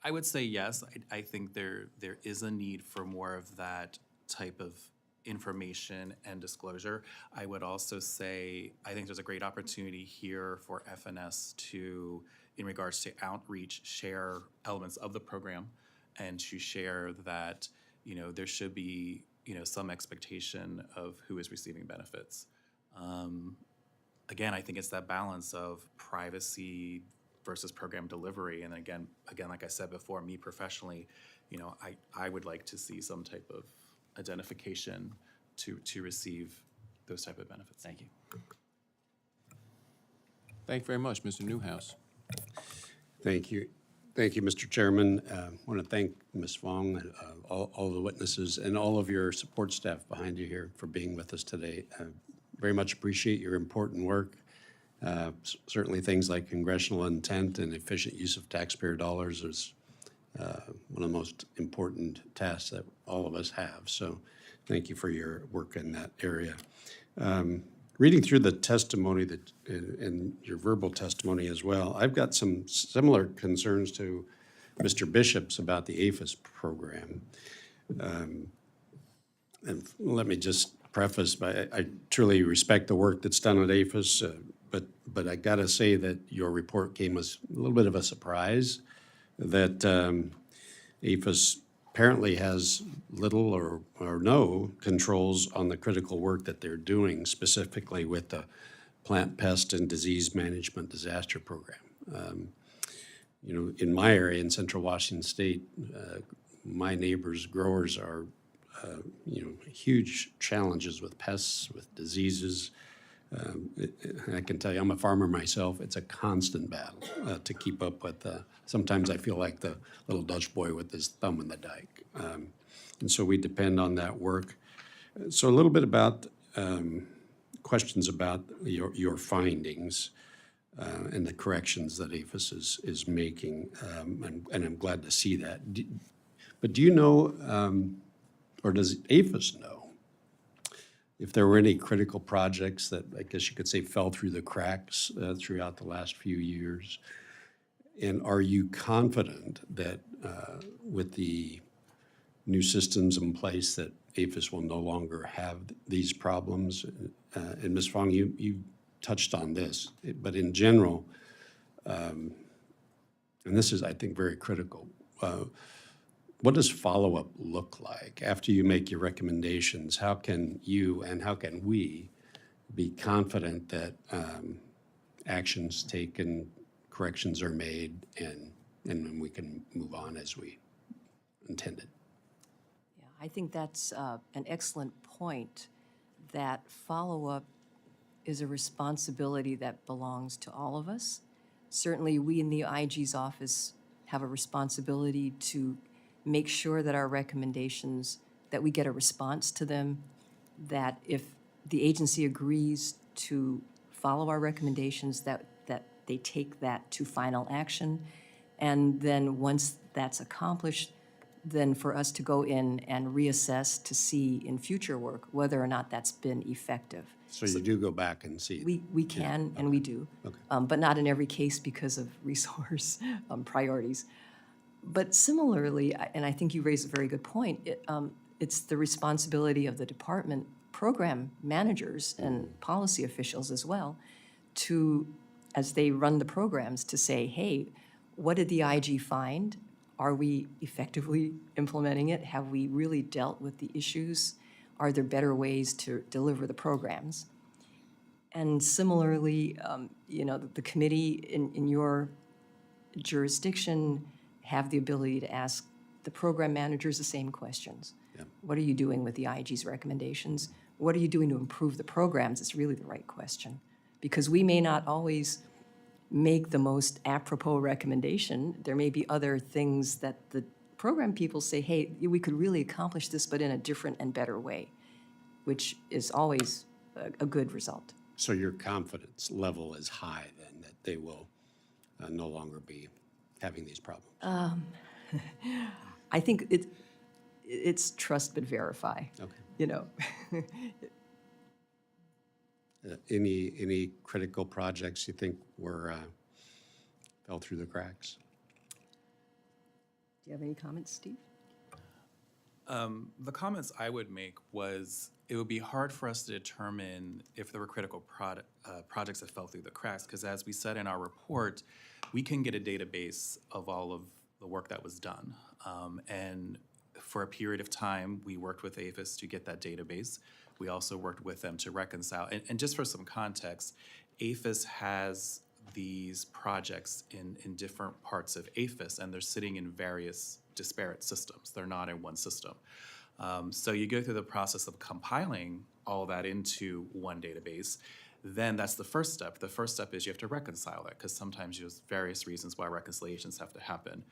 G: I would say yes. I think there is a need for more of that type of information and disclosure. I would also say I think there's a great opportunity here for FNS to, in regards to outreach, share elements of the program and to share that, there should be, some expectation of who is receiving benefits. Again, I think it's that balance of privacy versus program delivery. And again, like I said before, me professionally, I would like to see some type of identification to receive those type of benefits.
I: Thank you.
A: Thank you very much, Mr. Newhouse.
J: Thank you. Thank you, Mr. Chairman. I want to thank Ms. Fong, all the witnesses, and all of your support staff behind you here for being with us today. Very much appreciate your important work. Certainly things like congressional intent and efficient use of taxpayer dollars is one of the most important tasks that all of us have. So thank you for your work in that area. Reading through the testimony and your verbal testimony as well, I've got some similar concerns to Mr. Bishop's about the APHIS program. And let me just preface by, I truly respect the work that's done at APHIS, but I gotta say that your report came as a little bit of a surprise that APHIS apparently has little or no controls on the critical work that they're doing, specifically with the Plant Pest and Disease Management Disaster Program. In my area in Central Washington State, my neighbors, growers are, huge challenges with pests, with diseases. I can tell you, I'm a farmer myself. It's a constant battle to keep up with. Sometimes I feel like the little Dutch boy with his thumb in the dike. And so we depend on that work. So a little bit about questions about your findings and the corrections that APHIS is making. And I'm glad to see that. But do you know, or does APHIS know, if there were any critical projects that I guess you could say fell through the cracks throughout the last few years? And are you confident that with the new systems in place that APHIS will no longer have these problems? And Ms. Fong, you touched on this, but in general, and this is, I think, very critical, what does follow-up look like? After you make your recommendations, how can you and how can we be confident that actions taken, corrections are made, and we can move on as we intended?
C: Yeah, I think that's an excellent point, that follow-up is a responsibility that belongs to all of us. Certainly, we in the IG's office have a responsibility to make sure that our recommendations, that we get a response to them, that if the agency agrees to follow our recommendations, that they take that to final action. And then once that's accomplished, then for us to go in and reassess to see in future work whether or not that's been effective.
J: So you do go back and see?
C: We can, and we do, but not in every case because of resource priorities. But similarly, and I think you raised a very good point, it's the responsibility of the department program managers and policy officials as well to, as they run the programs, to say, hey, what did the IG find? Are we effectively implementing it? Have we really dealt with the issues? Are there better ways to deliver the programs? And similarly, the committee in your jurisdiction have the ability to ask the program managers the same questions.
J: Yeah.
C: What are you doing with the IG's recommendations? What are you doing to improve the programs? It's really the right question. Because we may not always make the most apropos recommendation. There may be other things that the program people say, hey, we could really accomplish this, but in a different and better way, which is always a good result.
J: So your confidence level is high then that they will no longer be having these problems?
C: I think it's trust but verify.
J: Okay. Any critical projects you think were fell through the cracks?
C: Do you have any comments, Steve?
G: The comments I would make was it would be hard for us to determine if there were critical projects that fell through the cracks, because as we said in our report, we can get a database of all of the work that was done. And for a period of time, we worked with APHIS to get that database. We also worked with them to reconcile. And just for some context, APHIS has these projects in different parts of APHIS, and they're sitting in various disparate systems. They're not in one system. So you go through the process of compiling all that into one database. Then that's the first step. The first step is you have to reconcile that, because sometimes there's various reasons why reconciliations have to happen.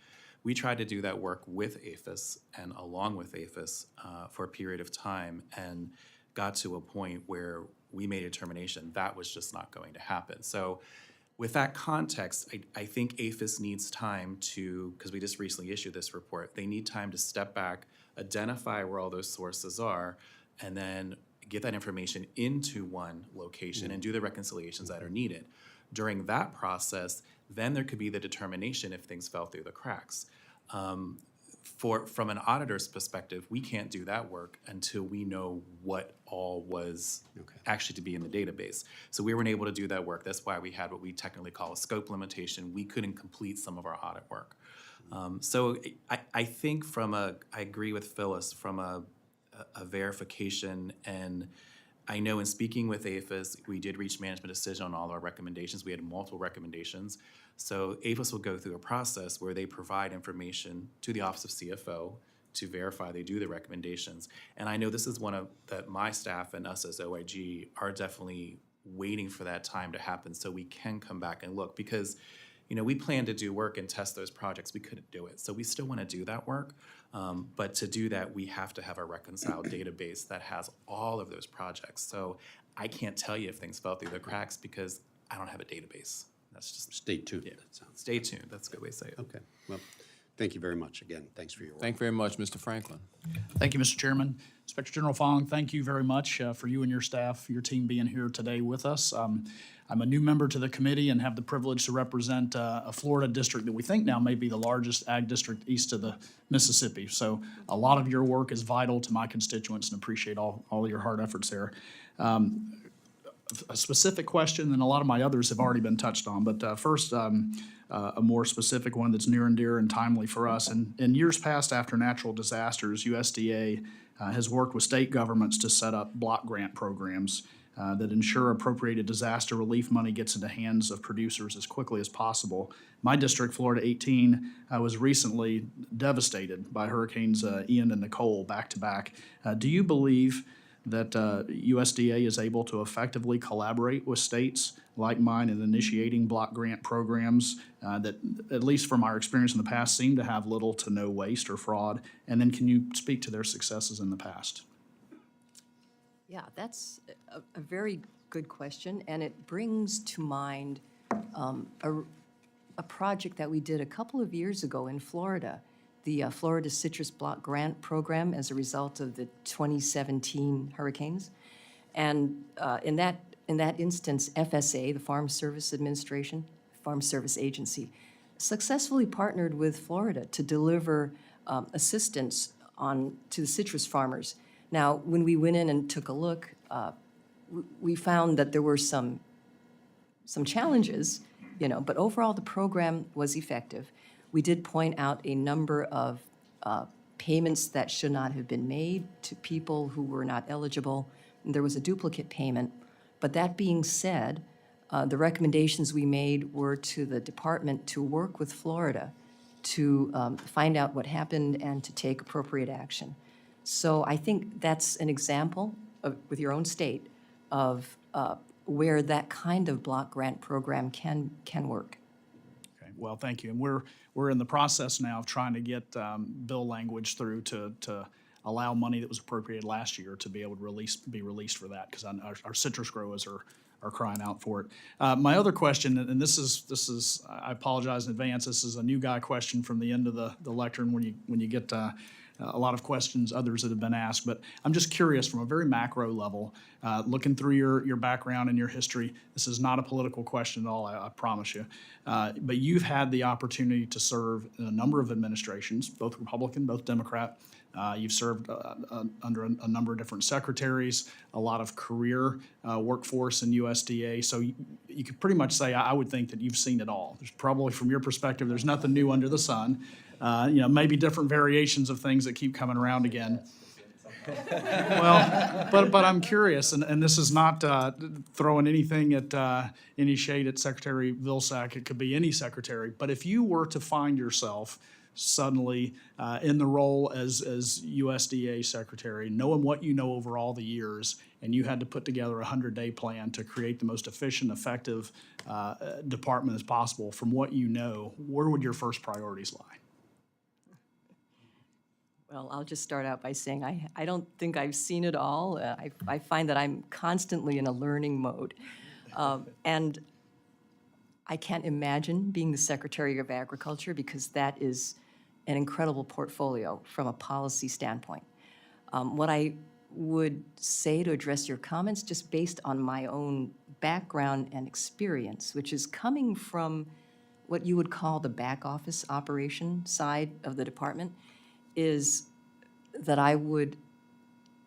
G: We tried to do that work with APHIS and along with APHIS for a period of time, and got to a point where we made a determination that was just not going to happen. So with that context, I think APHIS needs time to, because we just recently issued this report, they need time to step back, identify where all those sources are, and then get that information into one location and do the reconciliations that are needed. During that process, then there could be the determination if things fell through the cracks. From an auditor's perspective, we can't do that work until we know what all was actually to be in the database. So we weren't able to do that work. That's why we had what we technically call a scope limitation. We couldn't complete some of our audit work. So I think I agree with Phyllis from a verification, and I know in speaking with APHIS, we did reach management decision on all our recommendations. We had multiple recommendations. So APHIS will go through a process where they provide information to the Office of CFO to verify they do the recommendations. And I know this is one that my staff and us as OIG are definitely waiting for that time to happen so we can come back and look, because we plan to do work and test those projects. We couldn't do it. So we still want to do that work. But to do that, we have to have a reconciled database that has all of those projects. So I can't tell you if things fell through the cracks because I don't have a database. That's just
J: Stay tuned.
G: Yeah, stay tuned. That's a good way to say it.
J: Okay. Well, thank you very much again. Thanks for your work.
A: Thank you very much, Mr. Franklin.
K: Thank you, Mr. Chairman. Inspector General Fong, thank you very much for you and your staff, your team being here today with us. I'm a new member to the committee and have the privilege to represent a Florida district that we think now may be the largest ag district east of the Mississippi. So a lot of your work is vital to my constituents, and appreciate all your hard efforts there. A specific question, and a lot of my others have already been touched on, but first, a more specific one that's near and dear and timely for us. And in years past, after natural disasters, USDA has worked with state governments to set up block grant programs that ensure appropriated disaster relief money gets into hands of producers as quickly as possible. My district, Florida 18, was recently devastated by Hurricanes Ian and Nicole back to back. Do you believe that USDA is able to effectively collaborate with states like mine in initiating block grant programs that, at least from our experience in the past, seem to have little to no waste or fraud? And then can you speak to their successes in the past?
C: Yeah, that's a very good question, and it brings to mind a project that we did a couple of years ago in Florida, the Florida Citrus Block Grant Program as a result of the 2017 hurricanes. And in that instance, FSA, the Farm Service Administration, Farm Service Agency, successfully partnered with Florida to deliver assistance to the citrus farmers. Now, when we went in and took a look, we found that there were some challenges, but overall the program was effective. We did point out a number of payments that should not have been made to people who were not eligible. And there was a duplicate payment. But that being said, the recommendations we made were to the department to work with Florida to find out what happened and to take appropriate action. So I think that's an example with your own state of where that kind of block grant program can work.
K: Okay, well, thank you. And we're in the process now of trying to get bill language through to allow money that was appropriated last year to be able to be released for that, because our citrus growers are crying out for it. My other question, and this is I apologize in advance. This is a new guy question from the end of the lectern when you get a lot of questions, others that have been asked. But I'm just curious from a very macro level, looking through your background and your history. This is not a political question at all, I promise you. But you've had the opportunity to serve in a number of administrations, both Republican, both Democrat. You've served under a number of different secretaries, a lot of career workforce in USDA. So you could pretty much say, I would think that you've seen it all. There's probably, from your perspective, there's nothing new under the sun. Maybe different variations of things that keep coming around again. Well, but I'm curious, and this is not throwing anything at any shade at Secretary Vilsack. It could be any secretary. But if you were to find yourself suddenly in the role as USDA secretary, knowing what you know over all the years, and you had to put together a 100-day plan to create the most efficient, effective department as possible, from what you know, where would your first priorities lie?
C: Well, I'll just start out by saying I don't think I've seen it all. I find that I'm constantly in a learning mode. And I can't imagine being the Secretary of Agriculture, because that is an incredible portfolio from a policy standpoint. What I would say to address your comments, just based on my own background and experience, which is coming from what you would call the back office operation side of the department, is that I would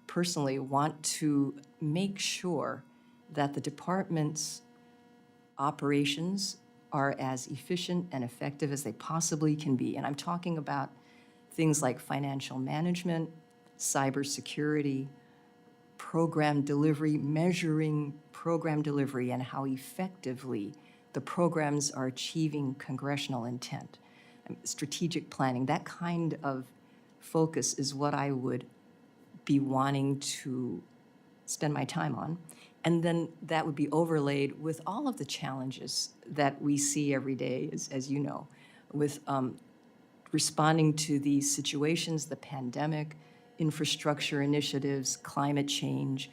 C: personally want to make sure that the department's operations are as efficient and effective as they possibly can be. And I'm talking about things like financial management, cybersecurity, program delivery, measuring program delivery and how effectively the programs are achieving congressional intent. Strategic planning, that kind of focus is what I would be wanting to spend my time on. And then that would be overlaid with all of the challenges that we see every day, as you know, with responding to these situations, the pandemic, infrastructure initiatives, climate change,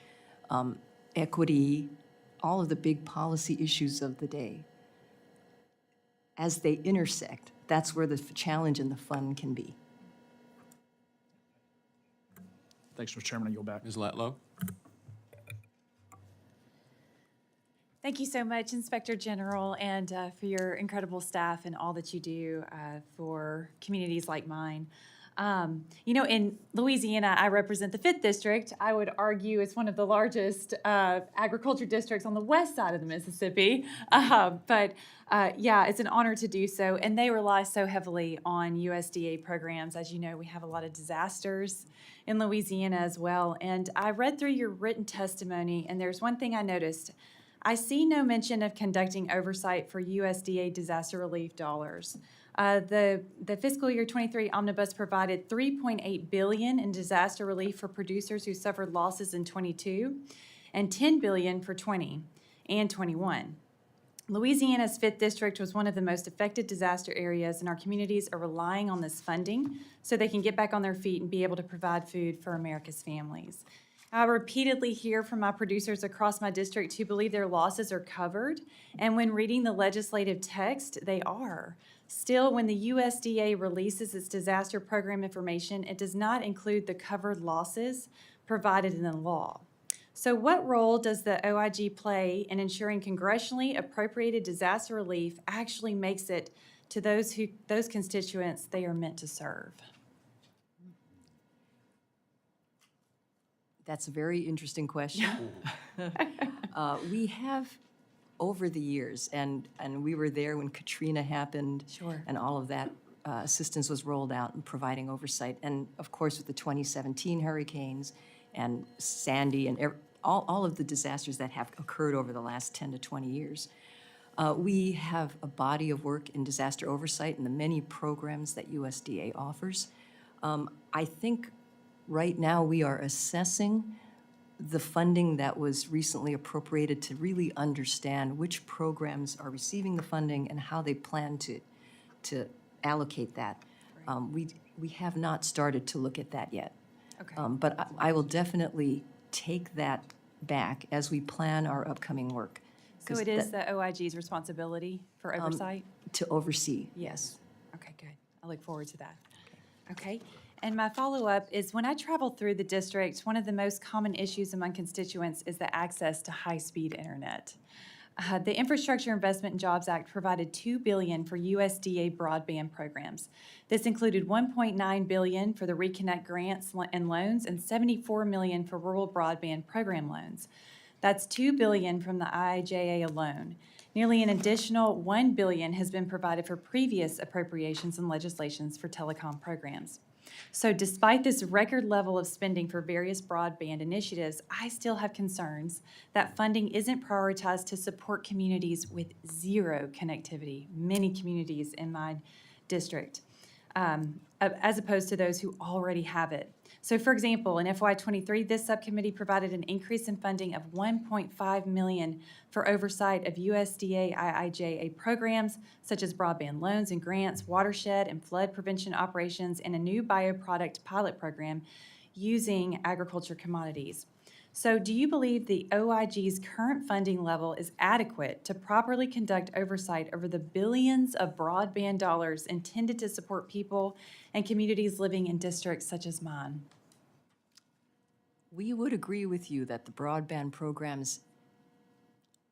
C: equity, all of the big policy issues of the day. As they intersect, that's where the challenge and the fun can be.
K: Thanks, Mr. Chairman. I yield back.
A: Ms. Latlow?
L: Thank you so much, Inspector General, and for your incredible staff and all that you do for communities like mine. In Louisiana, I represent the 5th District. I would argue it's one of the largest agriculture districts on the west side of the Mississippi. But it's an honor to do so. And they rely so heavily on USDA programs. As you know, we have a lot of disasters in Louisiana as well. And I read through your written testimony, and there's one thing I noticed. I see no mention of conducting oversight for USDA disaster relief dollars. The fiscal year 23 omnibus provided $3.8 billion in disaster relief for producers who suffered losses in 22, and $10 billion for 20 and 21. Louisiana's 5th District was one of the most affected disaster areas, and our communities are relying on this funding so they can get back on their feet and be able to provide food for America's families. I repeatedly hear from my producers across my district who believe their losses are covered, and when reading the legislative text, they are. Still, when the USDA releases its disaster program information, it does not include the covered losses provided in the law. So what role does the OIG play in ensuring congressionally appropriated disaster relief actually makes it to those constituents they are meant to serve?
C: That's a very interesting question. We have, over the years, and we were there when Katrina happened.
L: Sure.
C: And all of that assistance was rolled out and providing oversight. And of course, with the 2017 hurricanes and Sandy and all of the disasters that have occurred over the last 10 to 20 years. We have a body of work in disaster oversight and the many programs that USDA offers. I think right now we are assessing the funding that was recently appropriated to really understand which programs are receiving the funding and how they plan to allocate that. We have not started to look at that yet.
L: Okay.
C: But I will definitely take that back as we plan our upcoming work.
L: So
C: 'cause
L: it is the OIG's responsibility for oversight?
C: To oversee, yes.
L: Okay, good. I look forward to that. Okay. And my follow-up is, when I travel through the district, one of the most common issues among constituents is the access to high-speed internet. The Infrastructure Investment and Jobs Act provided $2 billion for USDA broadband programs. This included $1.9 billion for the Reconnect grants and loans and $74 million for rural broadband program loans. That's $2 billion from the IIJA alone. Nearly an additional $1 billion has been provided for previous appropriations and legislations for telecom programs. So despite this record level of spending for various broadband initiatives, I still have concerns that funding isn't prioritized to support communities with zero connectivity, many communities in my district, as opposed to those who already have it. So for example, in FY23, this subcommittee provided an increase in funding of $1.5 million for oversight of USDA IIJA programs such as broadband loans and grants, watershed and flood prevention operations, and a new bioproduct pilot program using agriculture commodities. So do you believe the OIG's current funding level is adequate to properly conduct oversight over the billions of broadband dollars intended to support people and communities living in districts such as mine?
C: We would agree with you that the broadband programs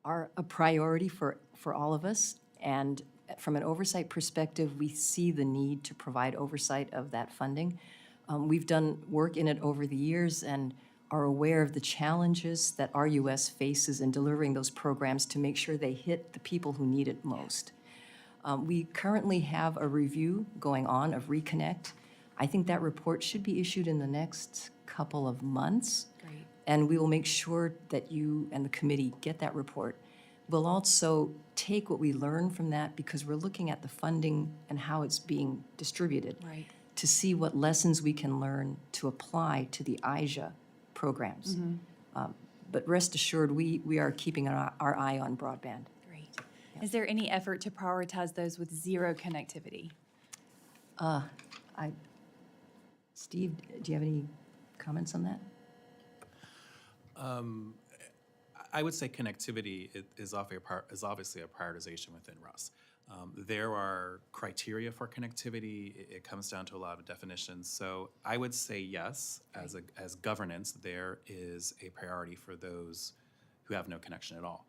C: are a priority for all of us. And from an oversight perspective, we see the need to provide oversight of that funding. We've done work in it over the years and are aware of the challenges that RUS faces in delivering those programs to make sure they hit the people who need it most. We currently have a review going on of Reconnect. I think that report should be issued in the next couple of months.
L: Great.
C: And we will make sure that you and the committee get that report. We'll also take what we learn from that, because we're looking at the funding and how it's being distributed.
L: Right.
C: To see what lessons we can learn to apply to the IJA programs. But rest assured, we are keeping our eye on broadband.
L: Great. Is there any effort to prioritize those with zero connectivity?
C: Steve, do you have any comments on that?
G: I would say connectivity is obviously a prioritization within RUS. There are criteria for connectivity. It comes down to a lot of definitions. So I would say yes, as governance, there is a priority for those who have no connection at all.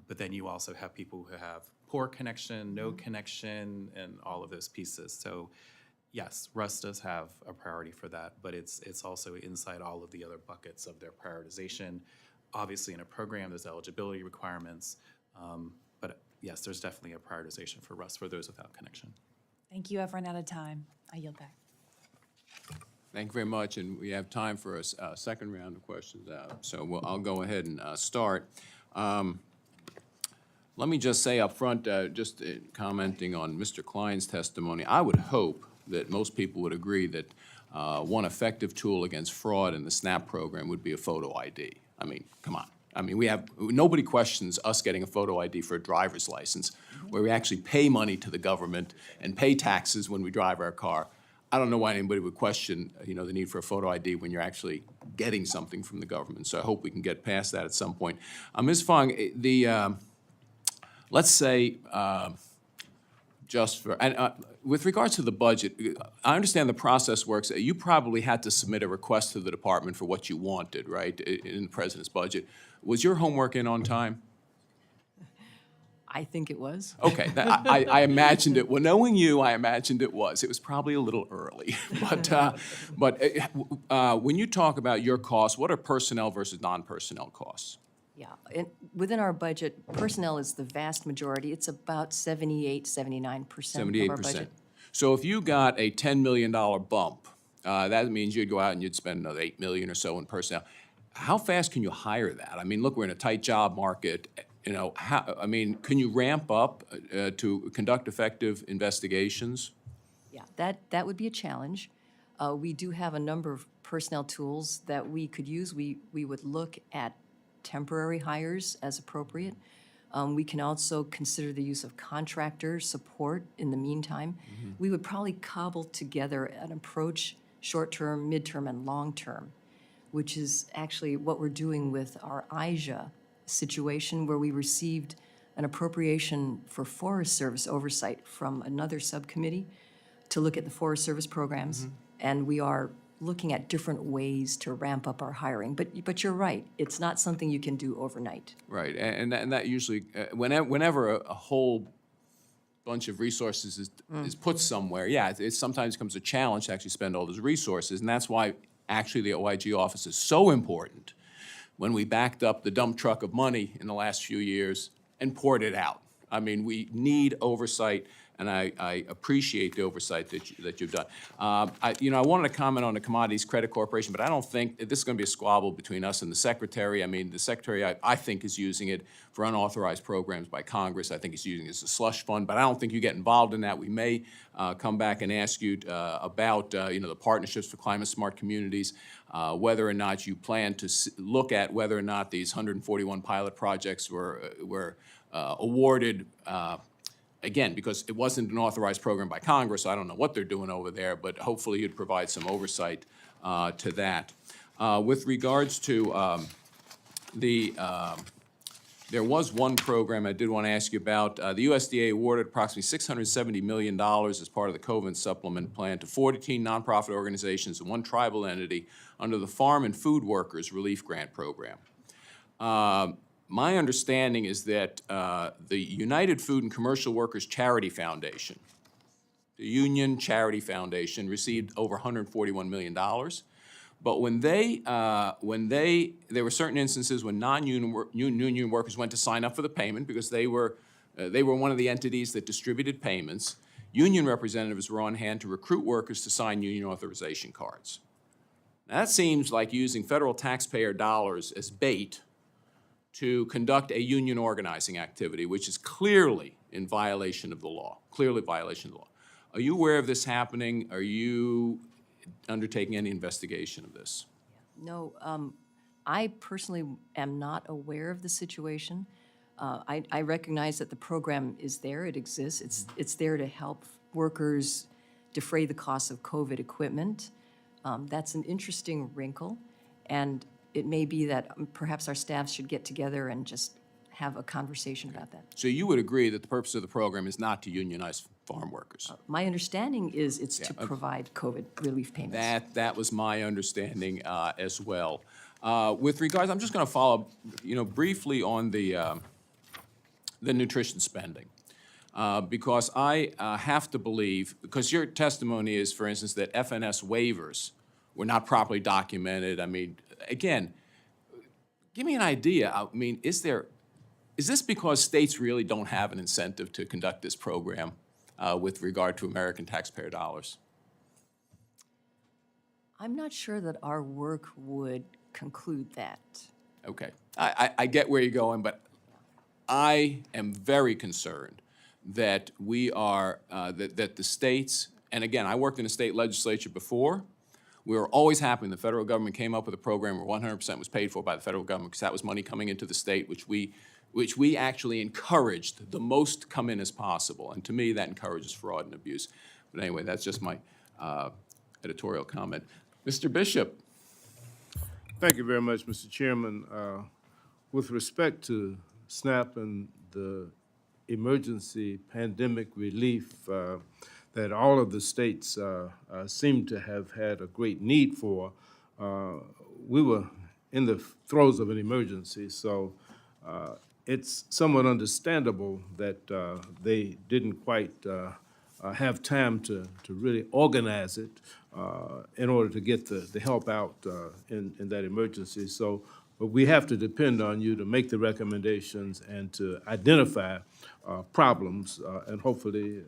G: But then you also have people who have poor connection, no connection, and all of those pieces. So yes, RUS does have a priority for that, but it's also inside all of the other buckets of their prioritization. Obviously, in a program, there's eligibility requirements, but yes, there's definitely a prioritization for RUS for those without connection.
L: Thank you. I've run out of time. I yield back.
A: Thank you very much, and we have time for a second round of questions. So I'll go ahead and start. Let me just say up front, just commenting on Mr. Klein's testimony, I would hope that most people would agree that one effective tool against fraud in the SNAP program would be a photo ID. I mean, come on. I mean, nobody questions us getting a photo ID for a driver's license, where we actually pay money to the government and pay taxes when we drive our car. I don't know why anybody would question, the need for a photo ID when you're actually getting something from the government. So I hope we can get past that at some point. Ms. Fong, let's say, with regards to the budget, I understand the process works. You probably had to submit a request to the department for what you wanted, right, in the president's budget. Was your homework in on time?
C: I think it was.
A: Okay, I imagined it. Well, knowing you, I imagined it was. It was probably a little early. But when you talk about your costs, what are personnel versus non-personnel costs?
C: Yeah, and within our budget, personnel is the vast majority. It's about 79% of our budget.
A: So if you got a $10 million bump, that means you'd go out and you'd spend another $8 million or so in personnel. How fast can you hire that? I mean, look, we're in a tight job market. Can you ramp up to conduct effective investigations?
C: Yeah, that would be a challenge. We do have a number of personnel tools that we could use. We would look at temporary hires as appropriate. We can also consider the use of contractor support in the meantime. We would probably cobble together an approach, short-term, mid-term, and long-term, which is actually what we're doing with our IJA situation, where we received an appropriation for Forest Service oversight from another subcommittee to look at the Forest Service programs. And we are looking at different ways to ramp up our hiring. But you're right, it's not something you can do overnight.
A: Right, and that usually, whenever a whole bunch of resources is put somewhere, yeah, it sometimes becomes a challenge to actually spend all those resources, and that's why actually the OIG office is so important when we backed up the dump truck of money in the last few years and poured it out. I mean, we need oversight, and I appreciate the oversight that you've done. I wanted to comment on the Commodities Credit Corporation, but I don't think this is going to be a squabble between us and the Secretary. I mean, the Secretary, I think, is using it for unauthorized programs by Congress. I think he's using it as a slush fund, but I don't think you get involved in that. We may come back and ask you about, the partnerships for climate-smart communities, whether or not you plan to look at whether or not these 141 pilot projects were awarded, again, because it wasn't an authorized program by Congress, so I don't know what they're doing over there, but hopefully you'd provide some oversight to that. With regards to there was one program I did want to ask you about. The USDA awarded approximately $670 million as part of the COVID supplement plan to 14 nonprofit organizations and one tribal entity under the Farm and Food Workers Relief Grant Program. My understanding is that the United Food and Commercial Workers Charity Foundation, the Union Charity Foundation, received over $141 million. But there were certain instances when non-union workers went to sign up for the payment because they were one of the entities that distributed payments. Union representatives were on hand to recruit workers to sign union authorization cards. Now, that seems like using federal taxpayer dollars as bait to conduct a union organizing activity, which is clearly in violation of the law, clearly violation of the law. Are you aware of this happening? Are you undertaking any investigation of this?
C: No, I personally am not aware of the situation. I recognize that the program is there, it exists. It's there to help workers defray the costs of COVID equipment. That's an interesting wrinkle, and it may be that perhaps our staff should get together and just have a conversation about that.
A: So you would agree that the purpose of the program is not to unionize farm workers?
C: My understanding is it's to provide COVID relief payments.
A: That was my understanding as well. With regards, I'm just going to follow up, briefly on the nutrition spending. Because I have to believe, because your testimony is, for instance, that FNS waivers were not properly documented. I mean, again, give me an idea. I mean, is this because states really don't have an incentive to conduct this program with regard to American taxpayer dollars?
C: I'm not sure that our work would conclude that.
A: Okay, I get where you're going, but I am very concerned that we are, that the states, and again, I worked in the state legislature before. We were always happy when the federal government came up with a program where 100% was paid for by the federal government, because that was money coming into the state, which we actually encouraged the most come in as possible. And to me, that encourages fraud and abuse. But anyway, that's just my editorial comment. Mr. Bishop.
B: Thank you very much, Mr. Chairman. With respect to SNAP and the emergency pandemic relief that all of the states seem to have had a great need for, we were in the throes of an emergency, so it's somewhat understandable that they didn't quite have time to really organize it in order to get the help out in that emergency. So but we have to depend on you to make the recommendations and to identify problems, and hopefully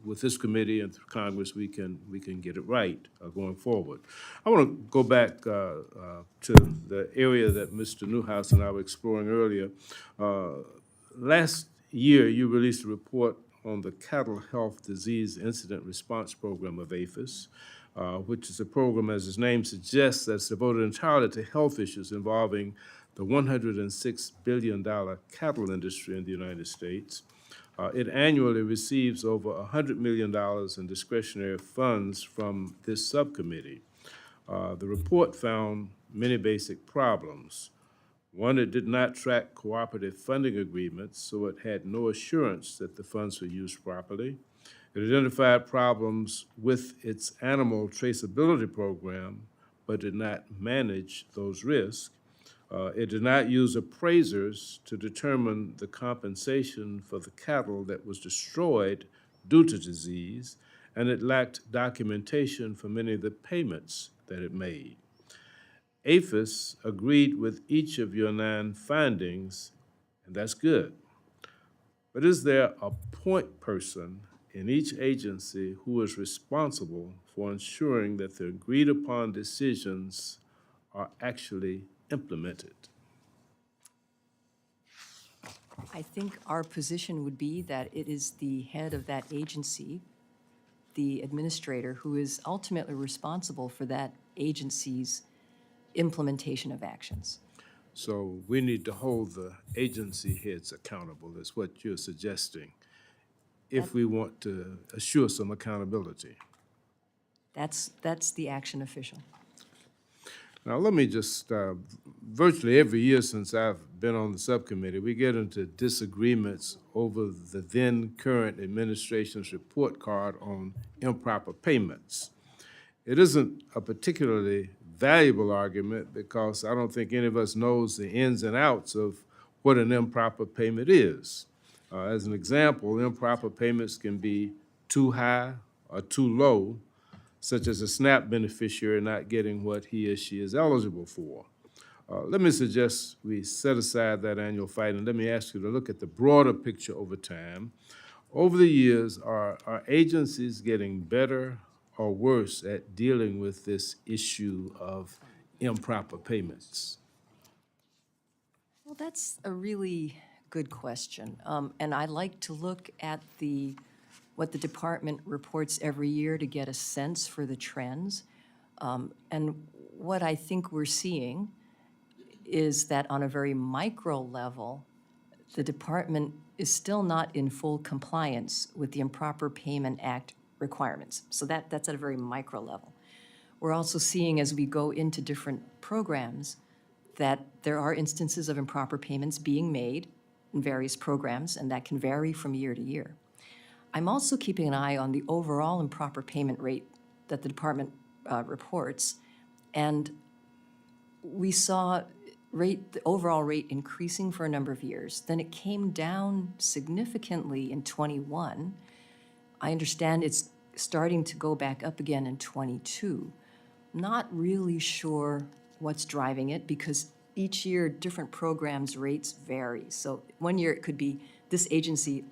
B: with this committee and through Congress, we can get it right going forward. I want to go back to the area that Mr. Newhouse and I were exploring earlier. Last year, you released a report on the Cattle Health Disease Incident Response Program of APHIS, which is a program, as its name suggests, that's devoted entirely to health issues involving the $106 billion cattle industry in the United States. It annually receives over $100 million in discretionary funds from this subcommittee. The report found many basic problems. One, it did not track cooperative funding agreements, so it had no assurance that the funds were used properly. It identified problems with its animal traceability program, but did not manage those risks. It did not use appraisers to determine the compensation for the cattle that was destroyed due to disease, and it lacked documentation for many of the payments that it made. APHIS agreed with each of your 9 findings, and that's good. But is there a point person in each agency who is responsible for ensuring that the agreed-upon decisions are actually implemented?
C: I think our position would be that it is the head of that agency, the administrator, who is ultimately responsible for that agency's implementation of actions.
B: So we need to hold the agency heads accountable, is what you're suggesting, if we want to assure some accountability.
C: That's the action official.
B: Now, let me just, virtually every year since I've been on the subcommittee, we get into disagreements over the then current administration's report card on improper payments. It isn't a particularly valuable argument because I don't think any of us knows the ins and outs of what an improper payment is. As an example, improper payments can be too high or too low, such as a SNAP beneficiary not getting what he or she is eligible for. Let me suggest we set aside that annual fight, and let me ask you to look at the broader picture over time. Over the years, are agencies getting better or worse at dealing with this issue of improper payments?
C: Well, that's a really good question. And I like to look at what the department reports every year to get a sense for the trends. And what I think we're seeing is that on a very micro level, the department is still not in full compliance with the Improper Payment Act requirements. So that's at a very micro level. We're also seeing, as we go into different programs, that there are instances of improper payments being made in various programs, and that can vary from year to year. I'm also keeping an eye on the overall improper payment rate that the department reports, and we saw the overall rate increasing for a number of years. Then it came down significantly in '21. I understand it's starting to go back up again in '22. Not really sure what's driving it because each year different programs' rates vary. So one year it could be this agency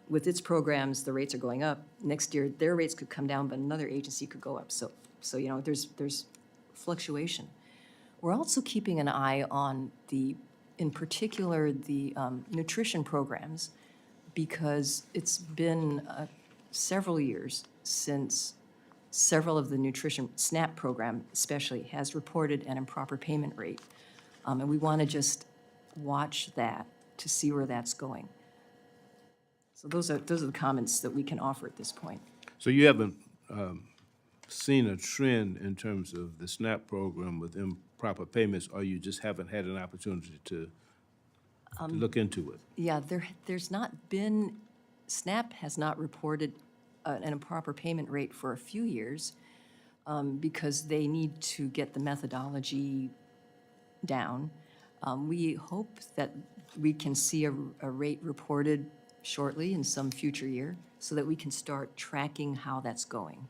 C: with its programs, the rates are going up. Next year their rates could come down, but another agency could go up. So you know, there's fluctuation. We're also keeping an eye on in particular the nutrition programs, because it's been several years since several of the nutrition SNAP program especially has reported an improper payment rate. And we want to just watch that to see where that's going. So those are the comments that we can offer at this point.
B: So you haven't seen a trend in terms of the SNAP program with improper payments, or you just haven't had an opportunity to look into it?
C: Yeah, there's not been, SNAP has not reported an improper payment rate for a few years because they need to get the methodology down. We hope that we can see a rate reported shortly in some future year so that we can start tracking how that's going.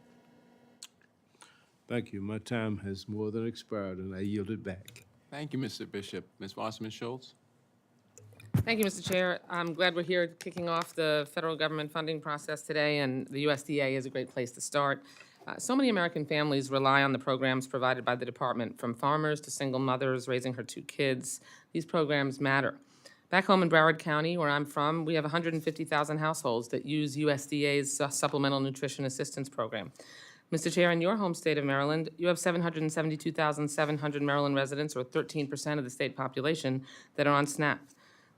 B: Thank you. My time has more than expired, and I yield it back.
A: Thank you, Mr. Bishop. Ms. Wasserman Schultz?
M: Thank you, Mr. Chair. I'm glad we're here kicking off the federal government funding process today, and the USDA is a great place to start. So many American families rely on the programs provided by the department, from farmers to single mothers raising her 2 kids. These programs matter. Back home in Broward County, where I'm from, we have 150,000 households that use USDA's Supplemental Nutrition Assistance Program. Mr. Chair, in your home state of Maryland, you have 772,700 Maryland residents, or 13% of the state population, that are on SNAP.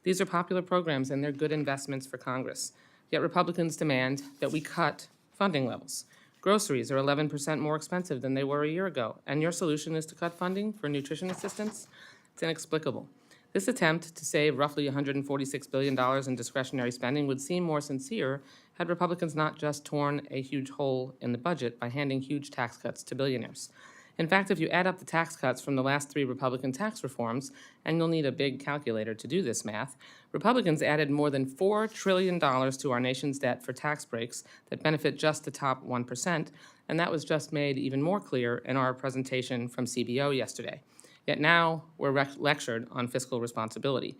M: These are popular programs, and they're good investments for Congress. Yet Republicans demand that we cut funding levels. Groceries are 11% more expensive than they were a year ago, and your solution is to cut funding for nutrition assistance? It's inexplicable. This attempt to save roughly $146 billion in discretionary spending would seem more sincere had Republicans not just torn a huge hole in the budget by handing huge tax cuts to billionaires. In fact, if you add up the tax cuts from the last 3 Republican tax reforms, and you'll need a big calculator to do this math, Republicans added more than $4 trillion to our nation's debt for tax breaks that benefit just the top 1%, and that was just made even more clear in our presentation from CBO yesterday. Yet now we're lectured on fiscal responsibility.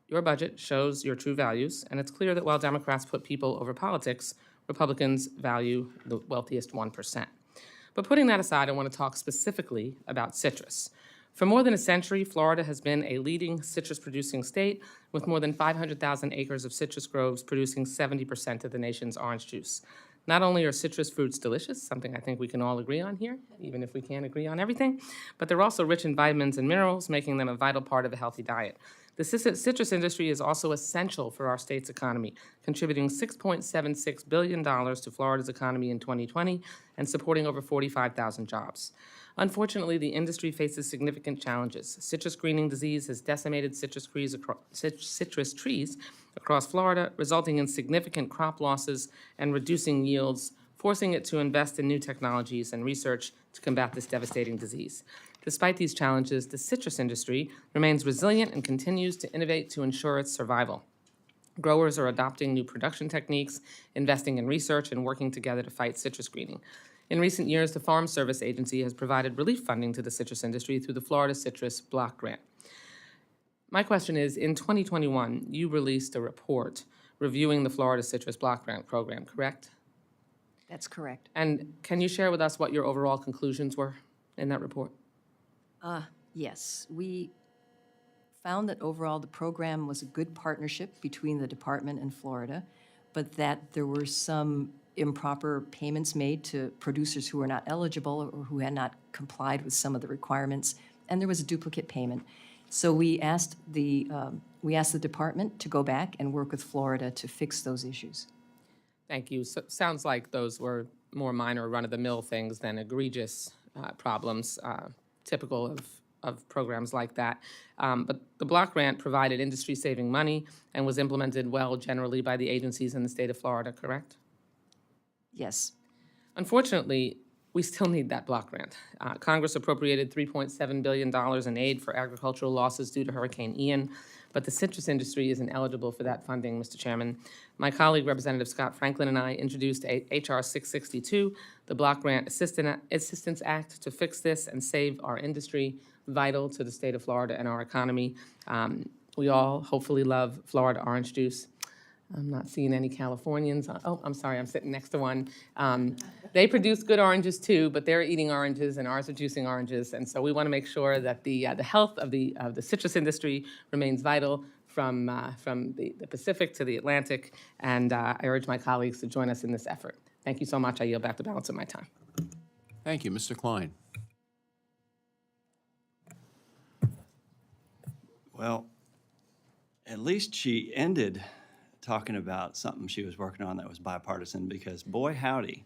M: Your budget shows your true values, and it's clear that while Democrats put people over politics, Republicans value the wealthiest 1%. But putting that aside, I want to talk specifically about citrus. For more than a century, Florida has been a leading citrus-producing state with more than 500,000 acres of citrus groves producing 70% of the nation's orange juice. Not only are citrus fruits delicious, something I think we can all agree on here, even if we can't agree on everything, but they're also rich in vitamins and minerals, making them a vital part of a healthy diet. The citrus industry is also essential for our state's economy, contributing $6.76 billion to Florida's economy in 2020 and supporting over 45,000 jobs. Unfortunately, the industry faces significant challenges. Citrus greening disease has decimated citrus trees across Florida, resulting in significant crop losses and reducing yields, forcing it to invest in new technologies and research to combat this devastating disease. Despite these challenges, the citrus industry remains resilient and continues to innovate to ensure its survival. Growers are adopting new production techniques, investing in research, and working together to fight citrus greening. In recent years, the Farm Service Agency has provided relief funding to the citrus industry through the Florida Citrus Block Grant. My question is, in 2021, you released a report reviewing the Florida Citrus Block Grant program, correct?
C: That's correct.
M: And can you share with us what your overall conclusions were in that report?
C: Yes, we found that overall the program was a good partnership between the department and Florida, but that there were some improper payments made to producers who were not eligible or who had not complied with some of the requirements, and there was a duplicate payment. So we asked the department to go back and work with Florida to fix those issues.
M: Thank you. So, sounds like those were more minor run-of-the-mill things than egregious problems typical of programs like that. But the block grant provided industry-saving money and was implemented well generally by the agencies in the state of Florida, correct?
C: Yes.
M: Unfortunately, we still need that block grant. Congress appropriated $3.7 billion in aid for agricultural losses due to Hurricane Ian, but the citrus industry isn't eligible for that funding, Mr. Chairman. My colleague, Representative Scott Franklin, and I introduced H.R. 662, the Block Grant Assistance Act, to fix this and save our industry, vital to the state of Florida and our economy. We all hopefully love Florida orange juice. I'm not seeing any Californians. Oh, I'm sorry, I'm sitting next to one. They produce good oranges too, but they're eating oranges and ours are juicing oranges. And so we want to make sure that the health of the citrus industry remains vital from the Pacific to the Atlantic. And I urge my colleagues to join us in this effort. Thank you so much. I yield back the balance of my time.
A: Thank you. Mr. Klein.
I: Well, at least she ended talking about something she was working on that was bipartisan, because boy howdy,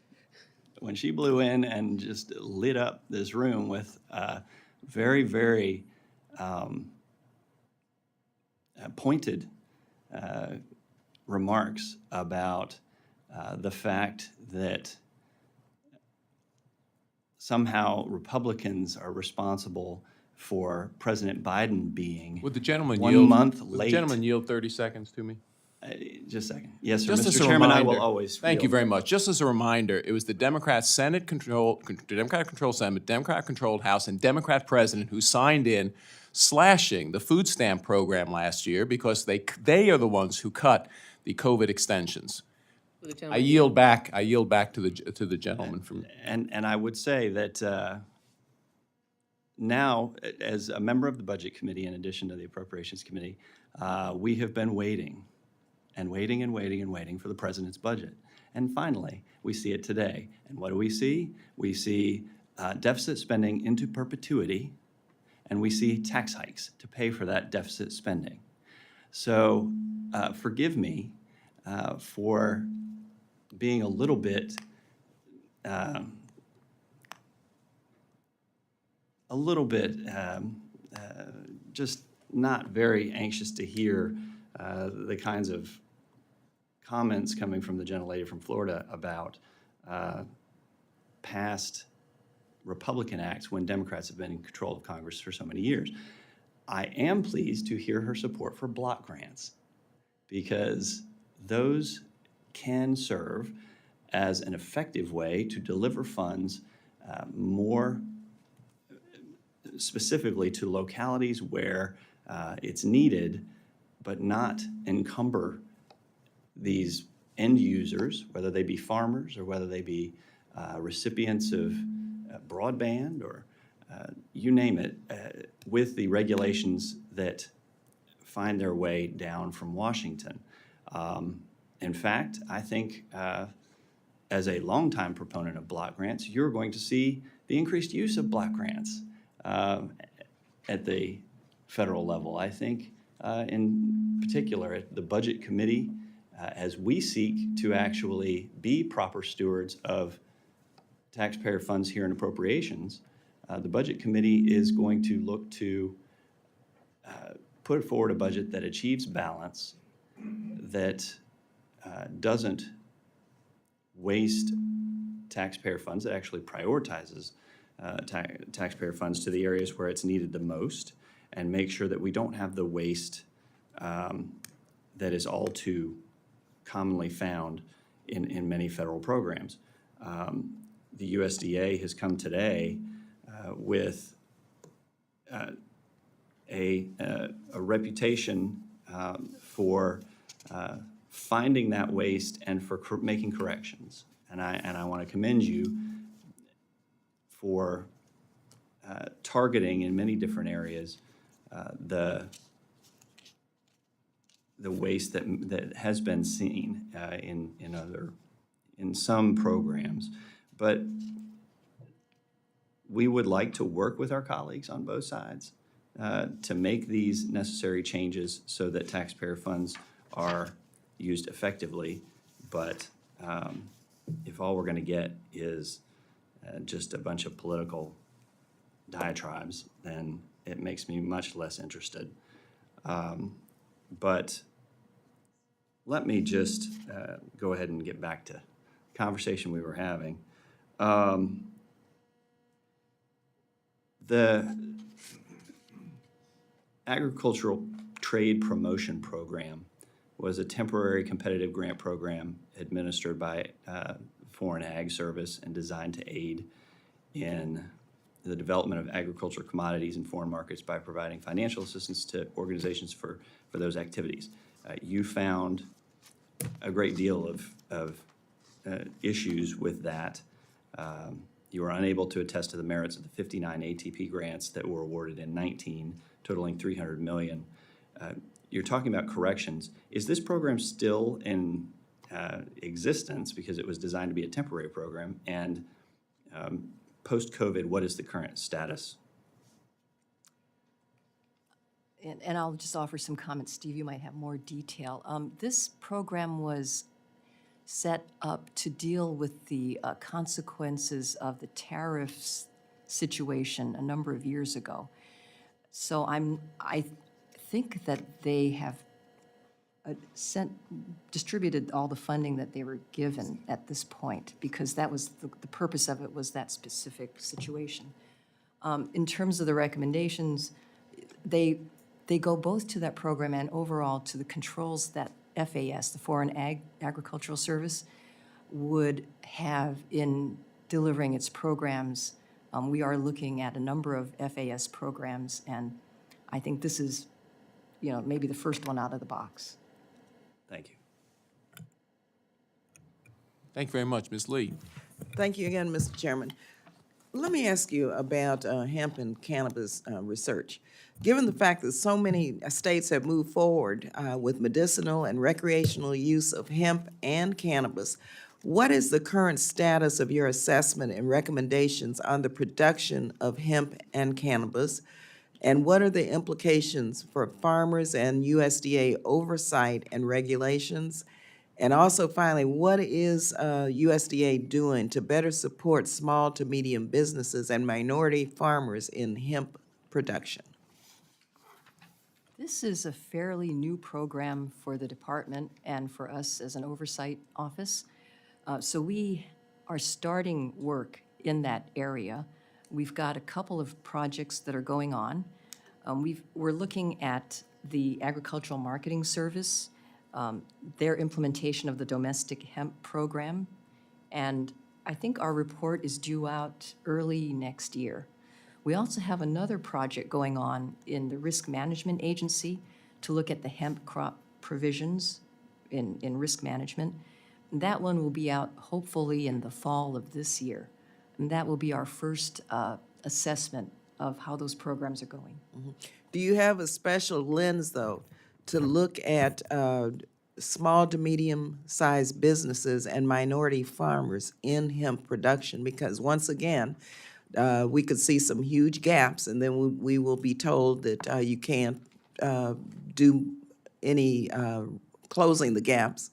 I: when she blew in and just lit up this room with very, very pointed remarks about the fact that somehow Republicans are responsible for President Biden being
A: Would the gentleman
I: 1
A: yield?
I: month
A: would the
I: late.
A: gentleman yield 30 seconds to me?
I: Just a second. Yes, sir.
A: Just as
I: Mr.
A: a
I: Chairman, I will
A: reminder-
I: always.
A: Thank you
I: yield.
A: very much. Just as a reminder, it was the Democrat Democratic-controlled Senate, Democrat-controlled House, and Democrat president who signed in slashing the food stamp program last year because they are the ones who cut the COVID extensions. I yield back to the gentleman from.
I: And I would say that now, as a member of the Budget Committee, in addition to the Appropriations Committee, we have been waiting and waiting and waiting and waiting for the president's budget. And finally, we see it today. And what do we see? We see deficit spending into perpetuity, and we see tax hikes to pay for that deficit spending. So forgive me for being a little bit just not very anxious to hear the kinds of comments coming from the gentlelady from Florida about past Republican acts when Democrats have been in control of Congress for so many years. I am pleased to hear her support for block grants, because those can serve as an effective way to deliver funds more specifically to localities where it's needed, but not encumber these end users, whether they be farmers or whether they be recipients of broadband or you name it, with the regulations that find their way down from Washington. In fact, I think as a longtime proponent of block grants, you're going to see the increased use of block grants at the federal level. I think in particular at the Budget Committee, as we seek to actually be proper stewards of taxpayer funds here in appropriations, the Budget Committee is going to look to put forward a budget that achieves balance, that doesn't waste taxpayer funds, that actually prioritizes taxpayer funds to the areas where it's needed the most, and make sure that we don't have the waste that is all too commonly found in many federal programs. The USDA has come today with a reputation for finding that waste and for making corrections. And I want to commend you for targeting in many different areas the waste that has been seen in some programs. But we would like to work with our colleagues on both sides to make these necessary changes so that taxpayer funds are used effectively. But if all we're going to get is just a bunch of political diatribes, then it makes me much less interested. But let me just go ahead and get back to the conversation we were having. The Agricultural Trade Promotion Program was a temporary competitive grant program administered by Foreign Ag Service and designed to aid in the development of agricultural commodities in foreign markets by providing financial assistance to organizations for those activities. You found a great deal of issues with that. You were unable to attest to the merits of the 59 ATP grants that were awarded in 19, totaling $300 million. You're talking about corrections. Is this program still in existence, because it was designed to be a temporary program? And post-COVID, what is the current status?
C: And I'll just offer some comments. Steve, you might have more detail. This program was set up to deal with the consequences of the tariffs situation a number of years ago. So I think that they have distributed all the funding that they were given at this point, because that was, the purpose of it was that specific situation. In terms of the recommendations, they go both to that program and overall to the controls that FAS, the Foreign Agricultural Service, would have in delivering its programs. We are looking at a number of FAS programs, and I think this is, maybe the first one out of the box.
I: Thank you.
A: Thank you very much. Ms. Lee?
H: Thank you again, Mr. Chairman. Let me ask you about hemp and cannabis research. Given the fact that so many states have moved forward with medicinal and recreational use of hemp and cannabis, what is the current status of your assessment and recommendations on the production of hemp and cannabis? And what are the implications for farmers and USDA oversight and regulations? And also finally, what is USDA doing to better support small to medium businesses and minority farmers in hemp production?
C: This is a fairly new program for the department and for us as an oversight office. So we are starting work in that area. We've got a couple of projects that are going on. We're looking at the Agricultural Marketing Service, their implementation of the domestic hemp program, and I think our report is due out early next year. We also have another project going on in the Risk Management Agency to look at the hemp crop provisions in risk management. That one will be out hopefully in the fall of this year. And that will be our first assessment of how those programs are going.
H: Do you have a special lens, though, to look at small to medium-sized businesses and minority farmers in hemp production? Because once again, we could see some huge gaps, and then we will be told that you can't do any closing the gaps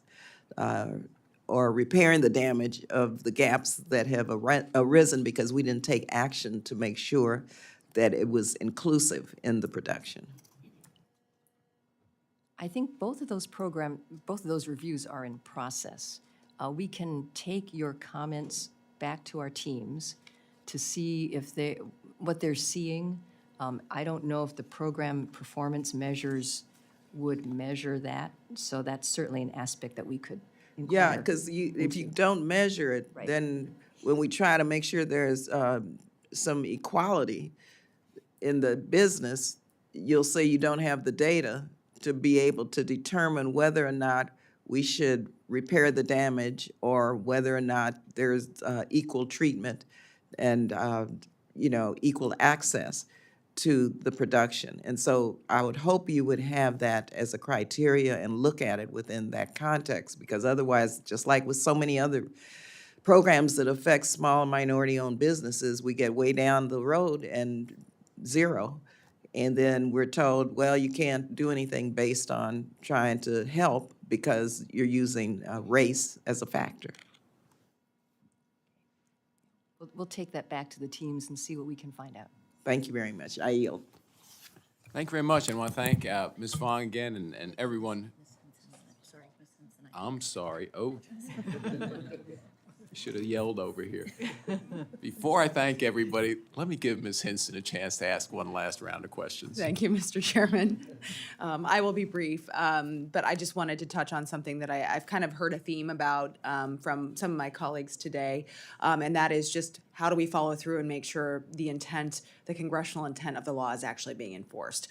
H: or repairing the damage of the gaps that have arisen because we didn't take action to make sure that it was inclusive in the production.
C: I think both of those reviews are in process. We can take your comments back to our teams to see if what they're seeing. I don't know if the program performance measures would measure that, so that's certainly an aspect that we could inquire.
H: Yeah, because if you don't measure it,
C: Right.
H: then when we try to make sure there's some equality in the business, you'll say you don't have the data to be able to determine whether or not we should repair the damage or whether or not there's equal treatment and, equal access to the production. And so I would hope you would have that as a criteria and look at it within that context, because otherwise, just like with so many other programs that affect small minority-owned businesses, we get way down the road and zero. And then we're told, well, you can't do anything based on trying to help because you're using race as a factor.
C: We'll take that back to the teams and see what we can find out.
H: Thank you very much. I yield.
A: Thank you very much, and I want to thank Ms. Fong again and everyone. I'm sorry. Oh. Should have yelled over here. Before I thank everybody, let me give Ms. Hinson a chance to ask one last round of questions.
F: Thank you, Mr. Chairman. I will be brief, but I just wanted to touch on something that I've kind of heard a theme about from some of my colleagues today, and that is just how do we follow through and make sure the intent, the congressional intent of the law is actually being enforced.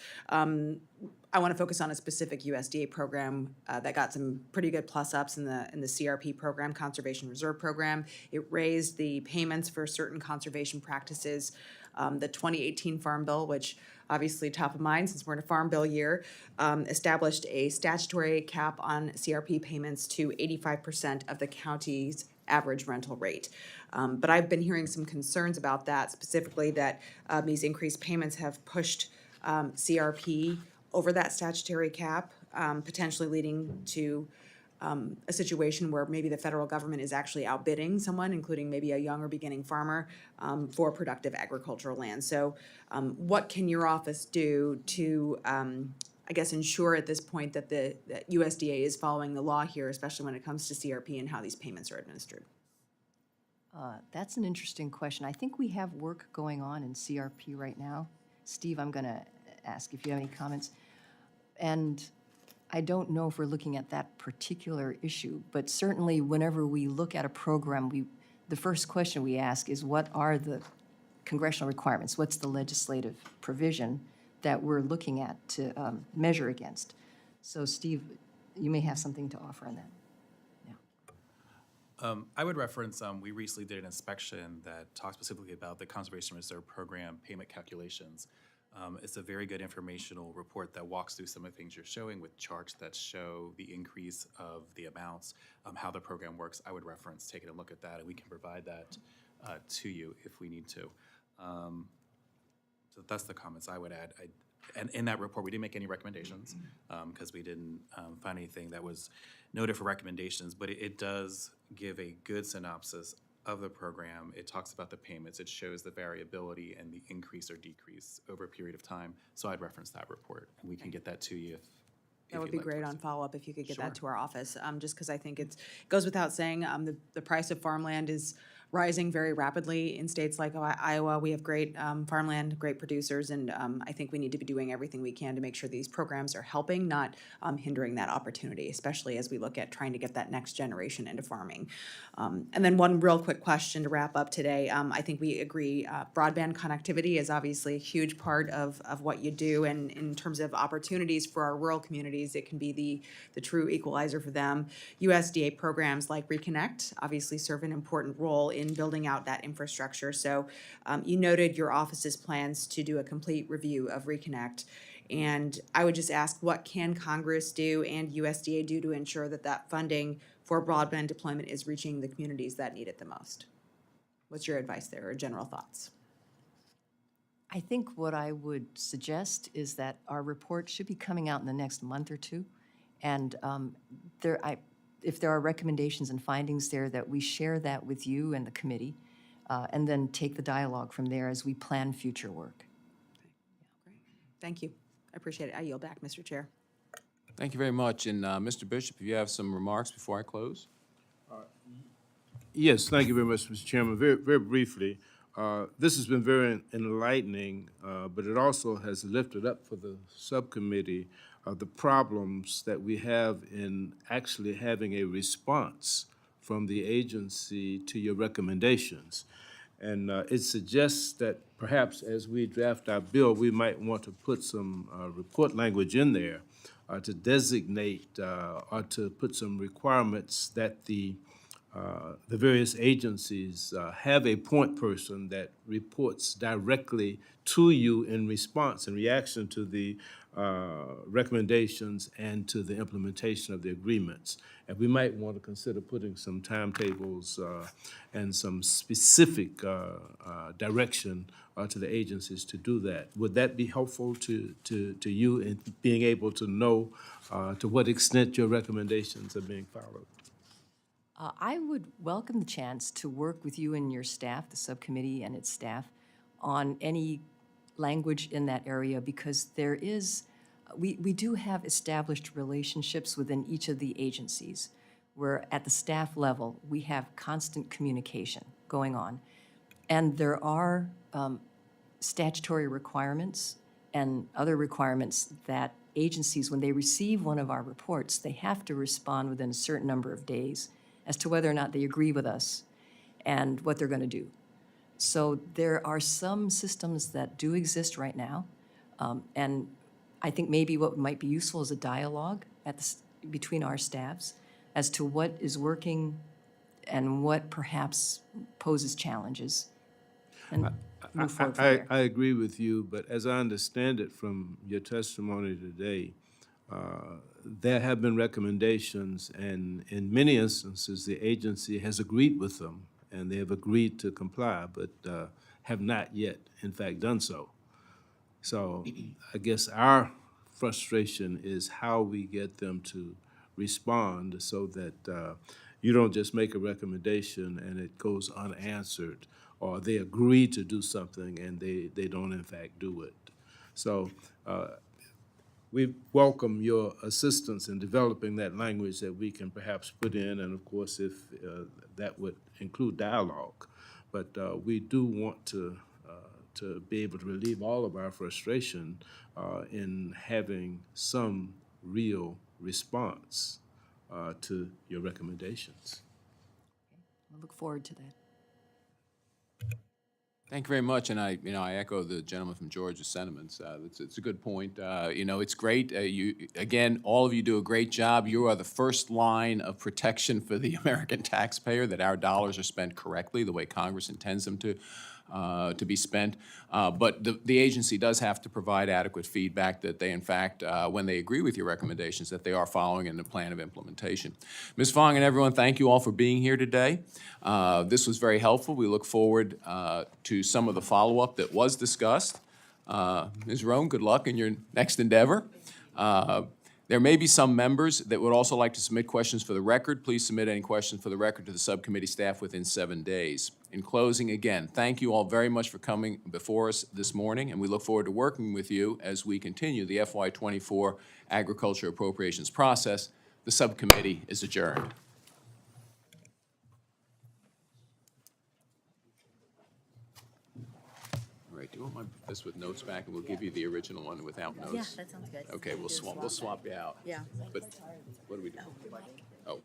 F: I want to focus on a specific USDA program that got some pretty good plus-ups in the CRP program, Conservation Reserve Program. It raised the payments for certain conservation practices. The 2018 Farm Bill, which obviously top of mind since we're in a Farm Bill year, established a statutory cap on CRP payments to 85% of the county's average rental rate. But I've been hearing some concerns about that, specifically that these increased payments have pushed CRP over that statutory cap, potentially leading to a situation where maybe the federal government is actually outbidding someone, including maybe a young or beginning farmer, for productive agricultural land. So what can your office do to, I guess, ensure at this point that that USDA is following the law here, especially when it comes to CRP and how these payments are administered?
C: That's an interesting question. I think we have work going on in CRP right now. Steve, I'm going to ask if you have any comments. And I don't know if we're looking at that particular issue, but certainly whenever we look at a program, the first question we ask is, what are the congressional requirements? What's the legislative provision that we're looking at to measure against? So Steve, you may have something to offer on that.
G: I would reference, we recently did an inspection that talked specifically about the Conservation Reserve Program payment calculations. It's a very good informational report that walks through some of the things you're showing with charts that show the increase of the amounts, how the program works. I would reference taking a look at that, and we can provide that to you if we need to. So that's the comments I would add. And in that report, we didn't make any recommendations because we didn't find anything that was noted for recommendations, but it does give a good synopsis of the program. It talks about the payments. It shows the variability and the increase or decrease over a period of time. So I'd reference that report, and we can get that to you if
F: That would
G: you'd
F: be
G: like to
F: great
G: receive.
F: on follow-up if you could get
G: Sure.
F: that to our office, just because I think it goes without saying, the price of farmland is rising very rapidly in states like Iowa. We have great farmland, great producers, and I think we need to be doing everything we can to make sure these programs are helping, not hindering that opportunity, especially as we look at trying to get that next generation into farming. And then one real quick question to wrap up today. I think we agree broadband connectivity is obviously a huge part of what you do, and in terms of opportunities for our rural communities, it can be the true equalizer for them. USDA programs like Reconnect obviously serve an important role in building out that infrastructure. So you noted your office's plans to do a complete review of Reconnect. And I would just ask, what can Congress do and USDA do to ensure that that funding for broadband deployment is reaching the communities that need it the most? What's your advice there, or general thoughts?
C: I think what I would suggest is that our report should be coming out in the next month or two. And if there are recommendations and findings there, that we share that with you and the committee, and then take the dialogue from there as we plan future work.
F: Great. Thank you. I appreciate it. I yield back, Mr. Chair.
A: Thank you very much. And Mr. Bishop, if you have some remarks before I close?
B: Yes, thank you very much, Mr. Chairman. Very, very briefly, this has been very enlightening, but it also has lifted up for the subcommittee the problems that we have in actually having a response from the agency to your recommendations. And it suggests that perhaps as we draft our bill, we might want to put some report language in there to designate or to put some requirements that the various agencies have a point person that reports directly to you in response, in reaction to the recommendations and to the implementation of the agreements. And we might want to consider putting some timetables and some specific direction to the agencies to do that. Would that be helpful to you in being able to know to what extent your recommendations are being followed?
C: I would welcome the chance to work with you and your staff, the subcommittee and its staff, on any language in that area, because there is, we do have established relationships within each of the agencies, where at the staff level, we have constant communication going on. And there are statutory requirements and other requirements that agencies, when they receive one of our reports, they have to respond within a certain number of days as to whether or not they agree with us and what they're going to do. So there are some systems that do exist right now, and I think maybe what might be useful is a dialogue between our staffs as to what is working and what perhaps poses challenges, and move forward from there.
B: I agree with you, but as I understand it from your testimony today, there have been recommendations, and in many instances, the agency has agreed with them, and they have agreed to comply, but have not yet, in fact, done so. So I guess our frustration is how we get them to respond so that you don't just make a recommendation and it goes unanswered, or they agree to do something and they don't in fact do it. So we welcome your assistance in developing that language that we can perhaps put in, and of course, if that would include dialogue. But we do want to be able to relieve all of our frustration in having some real response to your recommendations.
C: I look forward to that.
A: Thank you very much, and I echo the gentleman from Georgia's sentiments. It's a good point. It's great. Again, all of you do a great job. You are the first line of protection for the American taxpayer, that our dollars are spent correctly, the way Congress intends them to be spent. But the agency does have to provide adequate feedback that they, in fact, when they agree with your recommendations, that they are following in the plan of implementation. Ms. Fong and everyone, thank you all for being here today. This was very helpful. We look forward to some of the follow-up that was discussed. Ms. Roan, good luck in your next endeavor. There may be some members that would also like to submit questions for the record. Please submit any questions for the record to the subcommittee staff within 7 days. In closing, again, thank you all very much for coming before us this morning, and we look forward to working with you as we continue the FY24 agriculture appropriations process. The subcommittee is adjourned. All right, do you want this with notes back, and we'll give you the original one without notes?
N: Yeah, that sounds good.
A: Okay, we'll swap you out.
N: Yeah.
A: But what do we do? Oh.